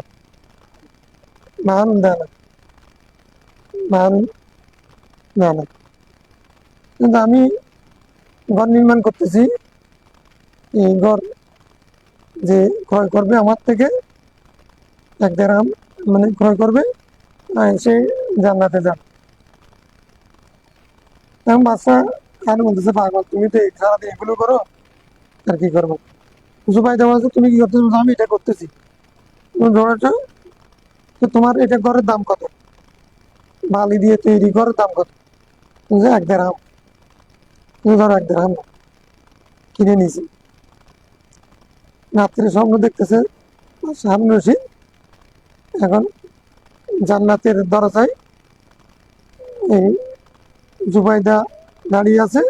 মাহানুল দানা, মাহানুল দানা, কিন্তু আমি ঘর নির্মাণ করতেছি, এই ঘর যে ক্রয় করবে আমার থেকে 1 দিরহাম মানে ক্রয় করবে, সে জান্নাতে যান। এখন বাচ্চা আর বলতেছে, পাগল তুমি তো সারাদিন এগুলো করো, আর কি করবো? জুবাইদা বলছে, তুমি কি করতেছো? আমি এটা করতেছি। তোমার এটা ঘরের দাম কত? বালি দিয়ে তৈরি ঘরের দাম কত? 1 দিরহাম। ধরো 1 দিরহাম কিনে নিয়েছি। রাত্রে স্বপ্ন দেখতেছে হারুন রশিদ এখন জান্নাতের দরজায় এই জুবাইদা দাঁড়িয়ে আছে,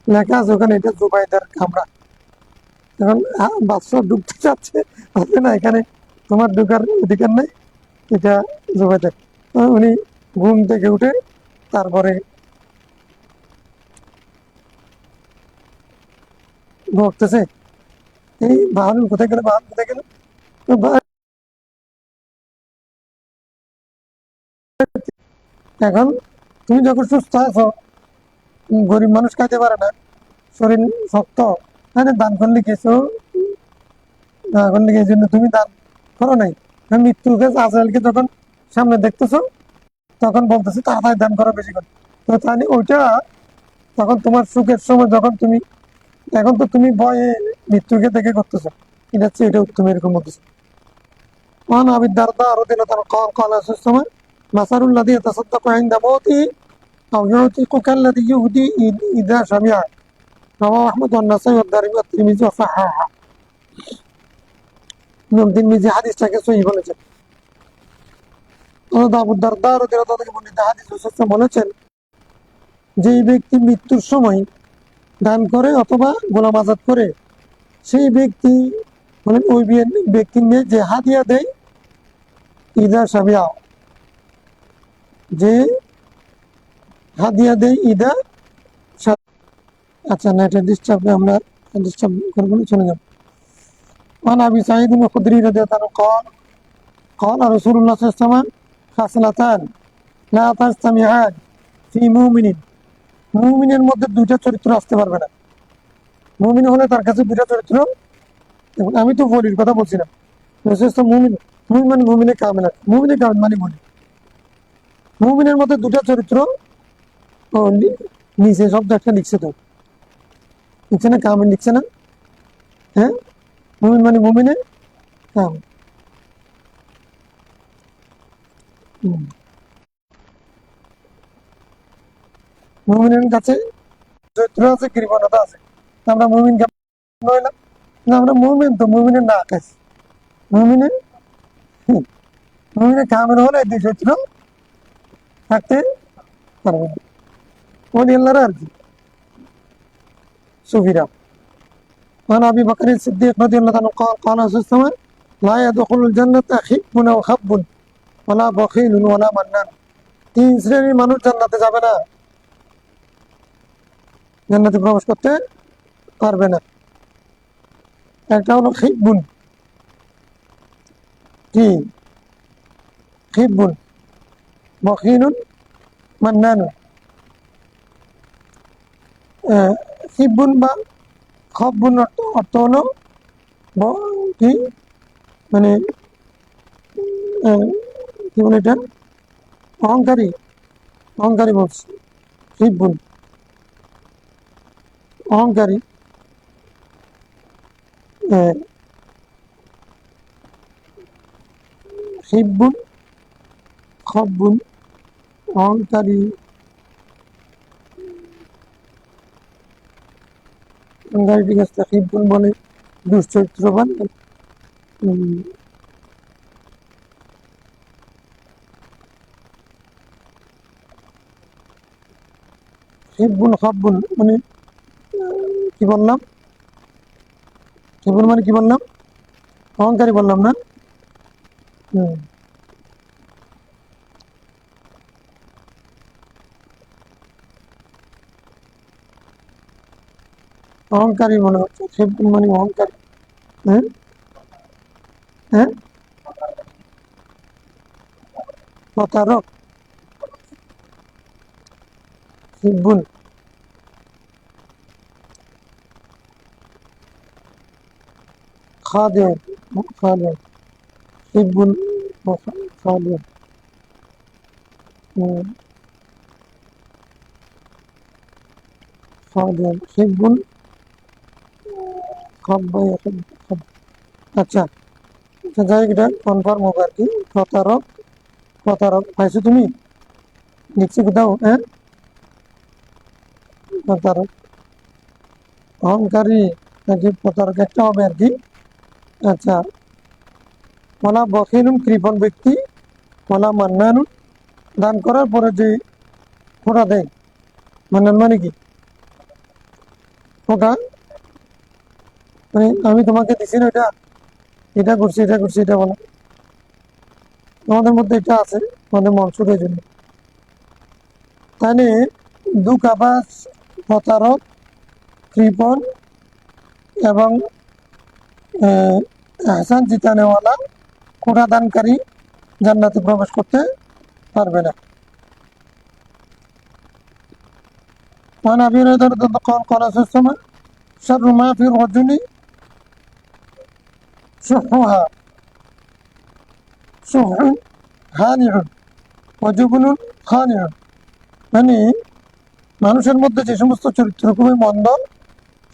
লেখা আছে ওখানে এটা জুবাইদার কামরা। এখন বাদশা ঢুকতে চাচ্ছে, না এখানে তোমার ঢুকার অধিকার নেই, এটা জুবাইদার। উনি ঘুম থেকে উঠে তারপরে ভোগতেছে, এই বাহানুল কোথায় গেল, বাহানুল কোথায় গেল? এখন তুমি যখন সুস্থ আছো, গরিব মানুষ খাইতে পারে না, শরীর শক্ত, হ্যাঁ দান করলে কিছু দান করলে এই জন্য তুমি দান করো নাই। মৃত্যুকে আজরাইলকে যখন সামনে দেখতেছো তখন বলতেছে তাড়াতাড়ি দান করা বেশি করে। তো তাহলে ওইটা তখন তোমার সুখের সময়, যখন তুমি এখন তো তুমি ভয়ে মৃত্যুকে দেখে করতেছো, এটা হচ্ছে এটা উত্তম, এরকম বলতেছে। وعن أبي الدرداء رضي الله عنه قال قال رسول الله صلى الله عليه وسلم مثل الذي يتصدق عند موته أو يعتق كالذي يهدي إذا سمع رواه أحمد والنسائي والدارمي والترمذي وصححه। ইমাম তিরমিজি হাদিসটাকে সহিহ বলেছেন। আবু দারদা রাদিয়াল্লাহু থেকে বর্ণিত হাদিস, রাসূল বলেছেন, যেই ব্যক্তি মৃত্যুর সময় দান করে অথবা গোলাম আজাদ করে, সেই ব্যক্তি বলেন ওই ব্যক্তির নিয়ে যে হাদিয়া দেয়, ইদা সাবিয়া, যে হাদিয়া দেই ঈদা। আচ্ছা নেটের ডিস্টার্বে আমরা ডিস্টার্ব করবো না, চলে যাব। عن ابي سعيد الخدري رضي الله عنه قال قال رسول الله صلى الله عليه وسلم خصلتان لا تجتمعان في مؤمن মুমিনের মধ্যে দুইটা চরিত্র আসতে পারবে না। মুমিন হলে তার কাছে দুইটা চরিত্র, আমি তো বলির কথা বলছিলাম, মুমিন মুমিন মানে মুমিনে কামেল, মুমিনে কামেল মানে বলি মুমিনের মধ্যে দুটা চরিত্র। ও নিচে শব্দ একটা লিখছে, তো লিখছে না, কামেল লিখছে না? হ্যাঁ, মুমিন মানে মুমিনে কামেল। মুমিনের কাছে চরিত্র আছে, কৃপণতা আছে। আমরা মুমিন হইলাম না, আমরা মুমিন তো মুমিনের না কাছে মুমিনে মুমিনে কামেল হলে দুই চরিত্র থাকতে পারবে না। ওলি আল্লাহর আর কি সুফিরা। عن ابي بكر الصديق رضي الله عنه قال قال رسول الله لا يدخل الجنة خب او خب ولا بخيل ولا منان। তিন শ্রেণীর মানুষ জান্নাতে যাবে না, জান্নাতে প্রবেশ করতে পারবে না। একটা হলো খিবুন, কি খিবুন, বখিলুন, মান্নানুন। খিবুন বা খব্বুন অর্থ হলো কি, মানে কি বলে এটা, অহংকারী, অহংকারী বলছি। খিবুন অহংকারী, খিবুন খব্বুন অহংকারী, অহংকারী ঠিক আছে। খিবুন বলে দুশ্চরিত্রবান। খিবুন খব্বুন মানে কি বললাম, খিবুন মানে কি বললাম, অহংকারী বললাম না? অহংকারী মনে হচ্ছে, খিবুন মানে অহংকারী। হ্যাঁ হ্যাঁ, প্রতারক, খিবুন খাদেম, খাদেম খিবুন খাদেম। খাদেম খিবুন খাব্বাই। আচ্ছা আচ্ছা, যাই এটা কনফার্ম হোক আর কি। প্রতারক, প্রতারক পাইছো তুমি, লিখছি কোথাও? হ্যাঁ, প্রতারক অহংকারী নাকি প্রতারক একটা হবে আর কি। আচ্ছা, ওলা বখিলুন কৃপণ ব্যক্তি, ওলা মান্নানুন দান করার পরে যে ফোঁটা দেয়। মান্নান মানে কি, ফোঁটা মানে আমি তোমাকে দিছি না, এটা এটা করছি এটা করছি এটা বলা। আমাদের মধ্যে এটা আছে, আমাদের মনসুরের জন্য। তাহলে দুকাবাজ, প্রতারক, কৃপণ এবং হাসান জিতানেওয়ালা, কোটা দানকারী জান্নাতে প্রবেশ করতে পারবে না। وعن ابي هريره قال قال صلى الله عليه وسلم شر ما في الرجل شحها شح هانع وجبن خانع। মানে মানুষের মধ্যে যে সমস্ত চরিত্র খুবই মন্দ,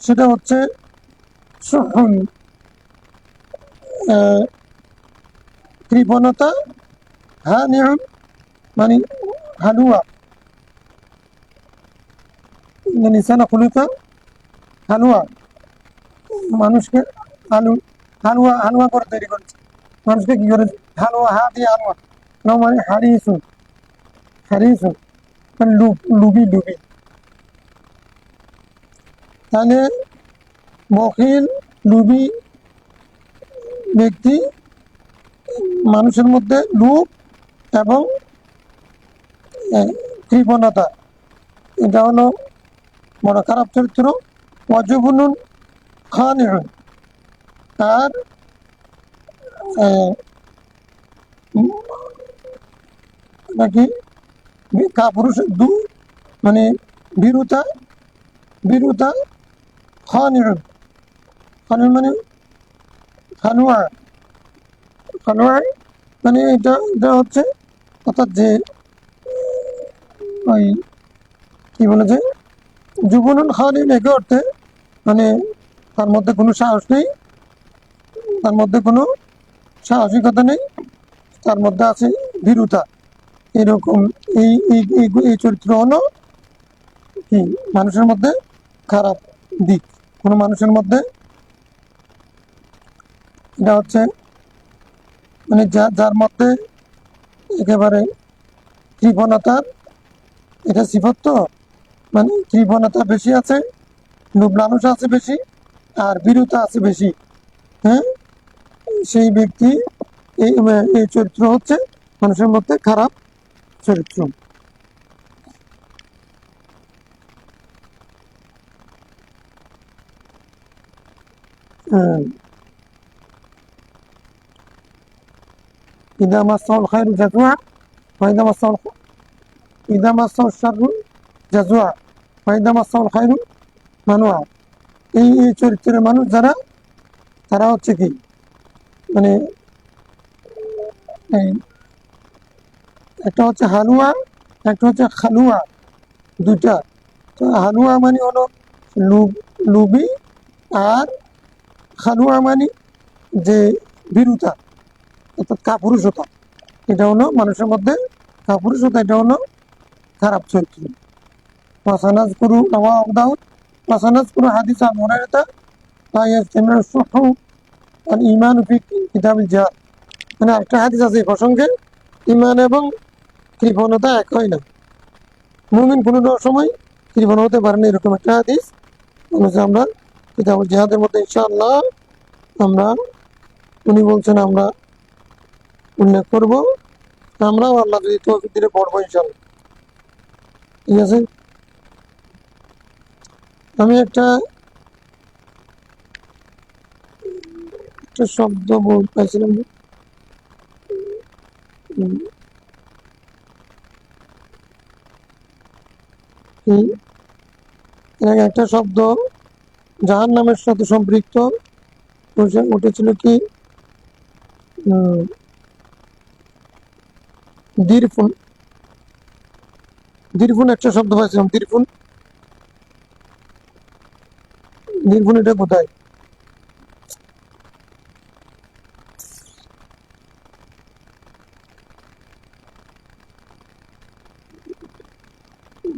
সেটা হচ্ছে সুহুন কৃপণতা, হানিউন মানে হালুয়া, নিসানা খুলিকা হালুয়া, মানুষকে হালুয়া হালুয়া করে তৈরি করেছে। মানুষকে কি করে হালুয়া, হা দিয়ে হালুয়া না মানে হারিয়েছুন, হারিয়েছুন মানে লুবি লুবি। তাহলে বখিল লুবি ব্যক্তি মানুষের মধ্যে লোভ এবং কৃপণতা এটা হলো বড় খারাপ চরিত্র। ওয়াজুবনুন খানিউন, আর নাকি কাপুরুষের মানে ভীরুতা, ভীরুতা। খানিউন, খানিউন মানে খানুয়া, খানুয়া মানে এটা এটা হচ্ছে, অর্থাৎ যে ওই কি বলে যে যুবনুন খানিউন একে অর্থে মানে তার মধ্যে কোনো সাহস নেই, তার মধ্যে কোনো সাহসিকতা নেই, তার মধ্যে আছে ভীরুতা। এরকম এই এই এই এই চরিত্র হলো কি মানুষের মধ্যে খারাপ দিক। কোনো মানুষের মধ্যে এটা হচ্ছে মানে যার মধ্যে একেবারে কৃপণতার, এটা সিফত তো, মানে কৃপণতা বেশি আছে, লোভ লালসা আছে বেশি, আর ভীরুতা আছে বেশি। হ্যাঁ, সেই ব্যক্তি এই এই চরিত্র হচ্ছে মানুষের মধ্যে খারাপ চরিত্র। إذا مسه الخير جزوعا وإذا مسه إذا مسه الشر جزوعا وإذا مسه الخير মানুয়া। এই এই চরিত্রের মানুষ যারা, তারা হচ্ছে কি মানে এই একটা হচ্ছে হালুয়া, একটা হচ্ছে খালুয়া, দুইটা। তো হালুয়া মানে হলো লুবি, আর খালুয়া মানে যে বীরুতা, অর্থাৎ কাপুরুষতা। এটা হলো মানুষের মধ্যে কাপুরুষতা, এটা হলো খারাপ চরিত্র। ওয়াসানাজ করু নওয়া আবদাউদ, ওয়াসানাজ করু হাদিস আল মুরাইতা লা ইয়াজতামিউ সুহু ওয়াল ঈমান ফি কিতাবিল জিহাদ। মানে একটা হাদিস আছে এই প্রসঙ্গে, ঈমান এবং কৃপণতা এক হয় না, মুমিন কোনো সময় কৃপণ হতে পারে না, এরকম একটা হাদিস আমরা কিতাবুল জিহাদের মধ্যে ইনশাআল্লাহ আমরা, উনি বলছেন আমরা উল্লেখ করবো, আমরাও আল্লাহ যদি তৌফিক দিলে পড়বো ইনশাআল্লাহ। ঠিক আছে, আমি একটা একটা শব্দ পাইছিলাম, একটা শব্দ জাহান নামের সাথে সম্পৃক্ত উঠেছিল কি দিরফুন, দিরফুন একটা শব্দ পাইছিলাম, দিরফুন, দিরফুন এটা কোথায়?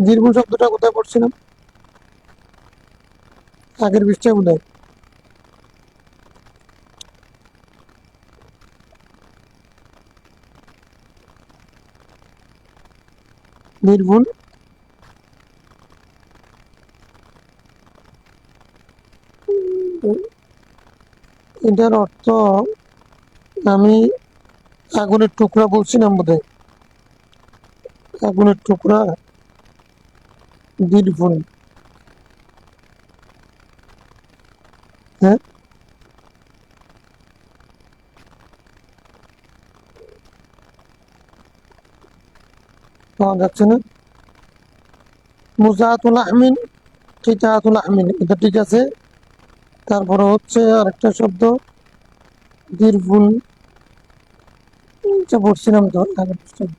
দিরফুন শব্দটা কোথায় পড়ছিলাম? আগের পৃষ্ঠায় বোধ হয়। নির্ভুল, এটার অর্থ আমি আগুনের টুকরা বলছিলাম বোধহয়, আগুনের টুকরা নির্ভুল। হ্যাঁ, পাওয়া যাচ্ছে না। মুজাহাতুল আহমিন, কিতাহাতুল আহমিন, এটা ঠিক আছে। তারপরে হচ্ছে আরেকটা শব্দ দীর্ঘুল, এটা পড়ছিলাম তো আগের পৃষ্ঠায়।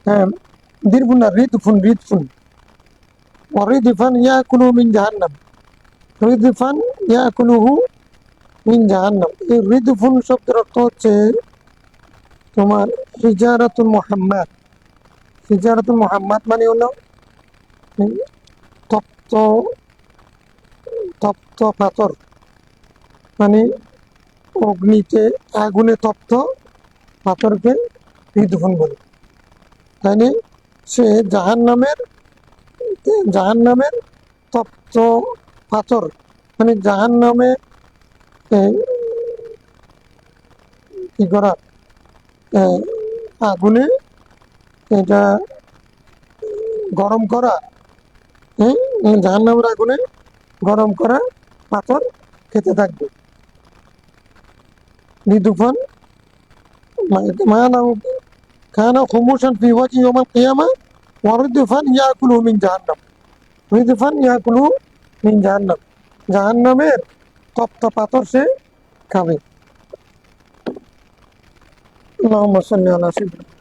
হ্যাঁ, দীর্ঘুল না, রিদফুন, রিদফুন। ওয়ারিদফান ইয়াকুলু মিন জাহান্নাম, রিদফান ইয়াকুলুহু মিন জাহান্নাম। এই রিদফুন শব্দের অর্থ হচ্ছে তোমার হিজারাতুল মুহাম্মাদ। হিজারাতুল মুহাম্মাদ মানে হলো তপ্ত, তপ্ত পাথর, মানে অগ্নিতে আগুনে তপ্ত পাথরকে রিদফুন বলে। তাই সে জাহান্নামের তপ্ত পাথর, মানে জাহান নামে কি করা, আহ, আগুনে এটা গরম করা, হ্যাঁ, জাহান নামের আগুনে গরম করা পাথর খেতে থাকবে। বিদুফান মা নাম খানা খুমুশান ফি ওয়াজি ইয়াউমিল কিয়ামা ওয়া রিদফান ইয়াকুলু মিন জাহান্নাম, রিদফান ইয়াকুলু মিন জাহান্নাম, জাহান্নামের তপ্ত পাথর সে খাবে। আল্লাহুম্মা সাল্লি আলা সাইয়্যিদিনা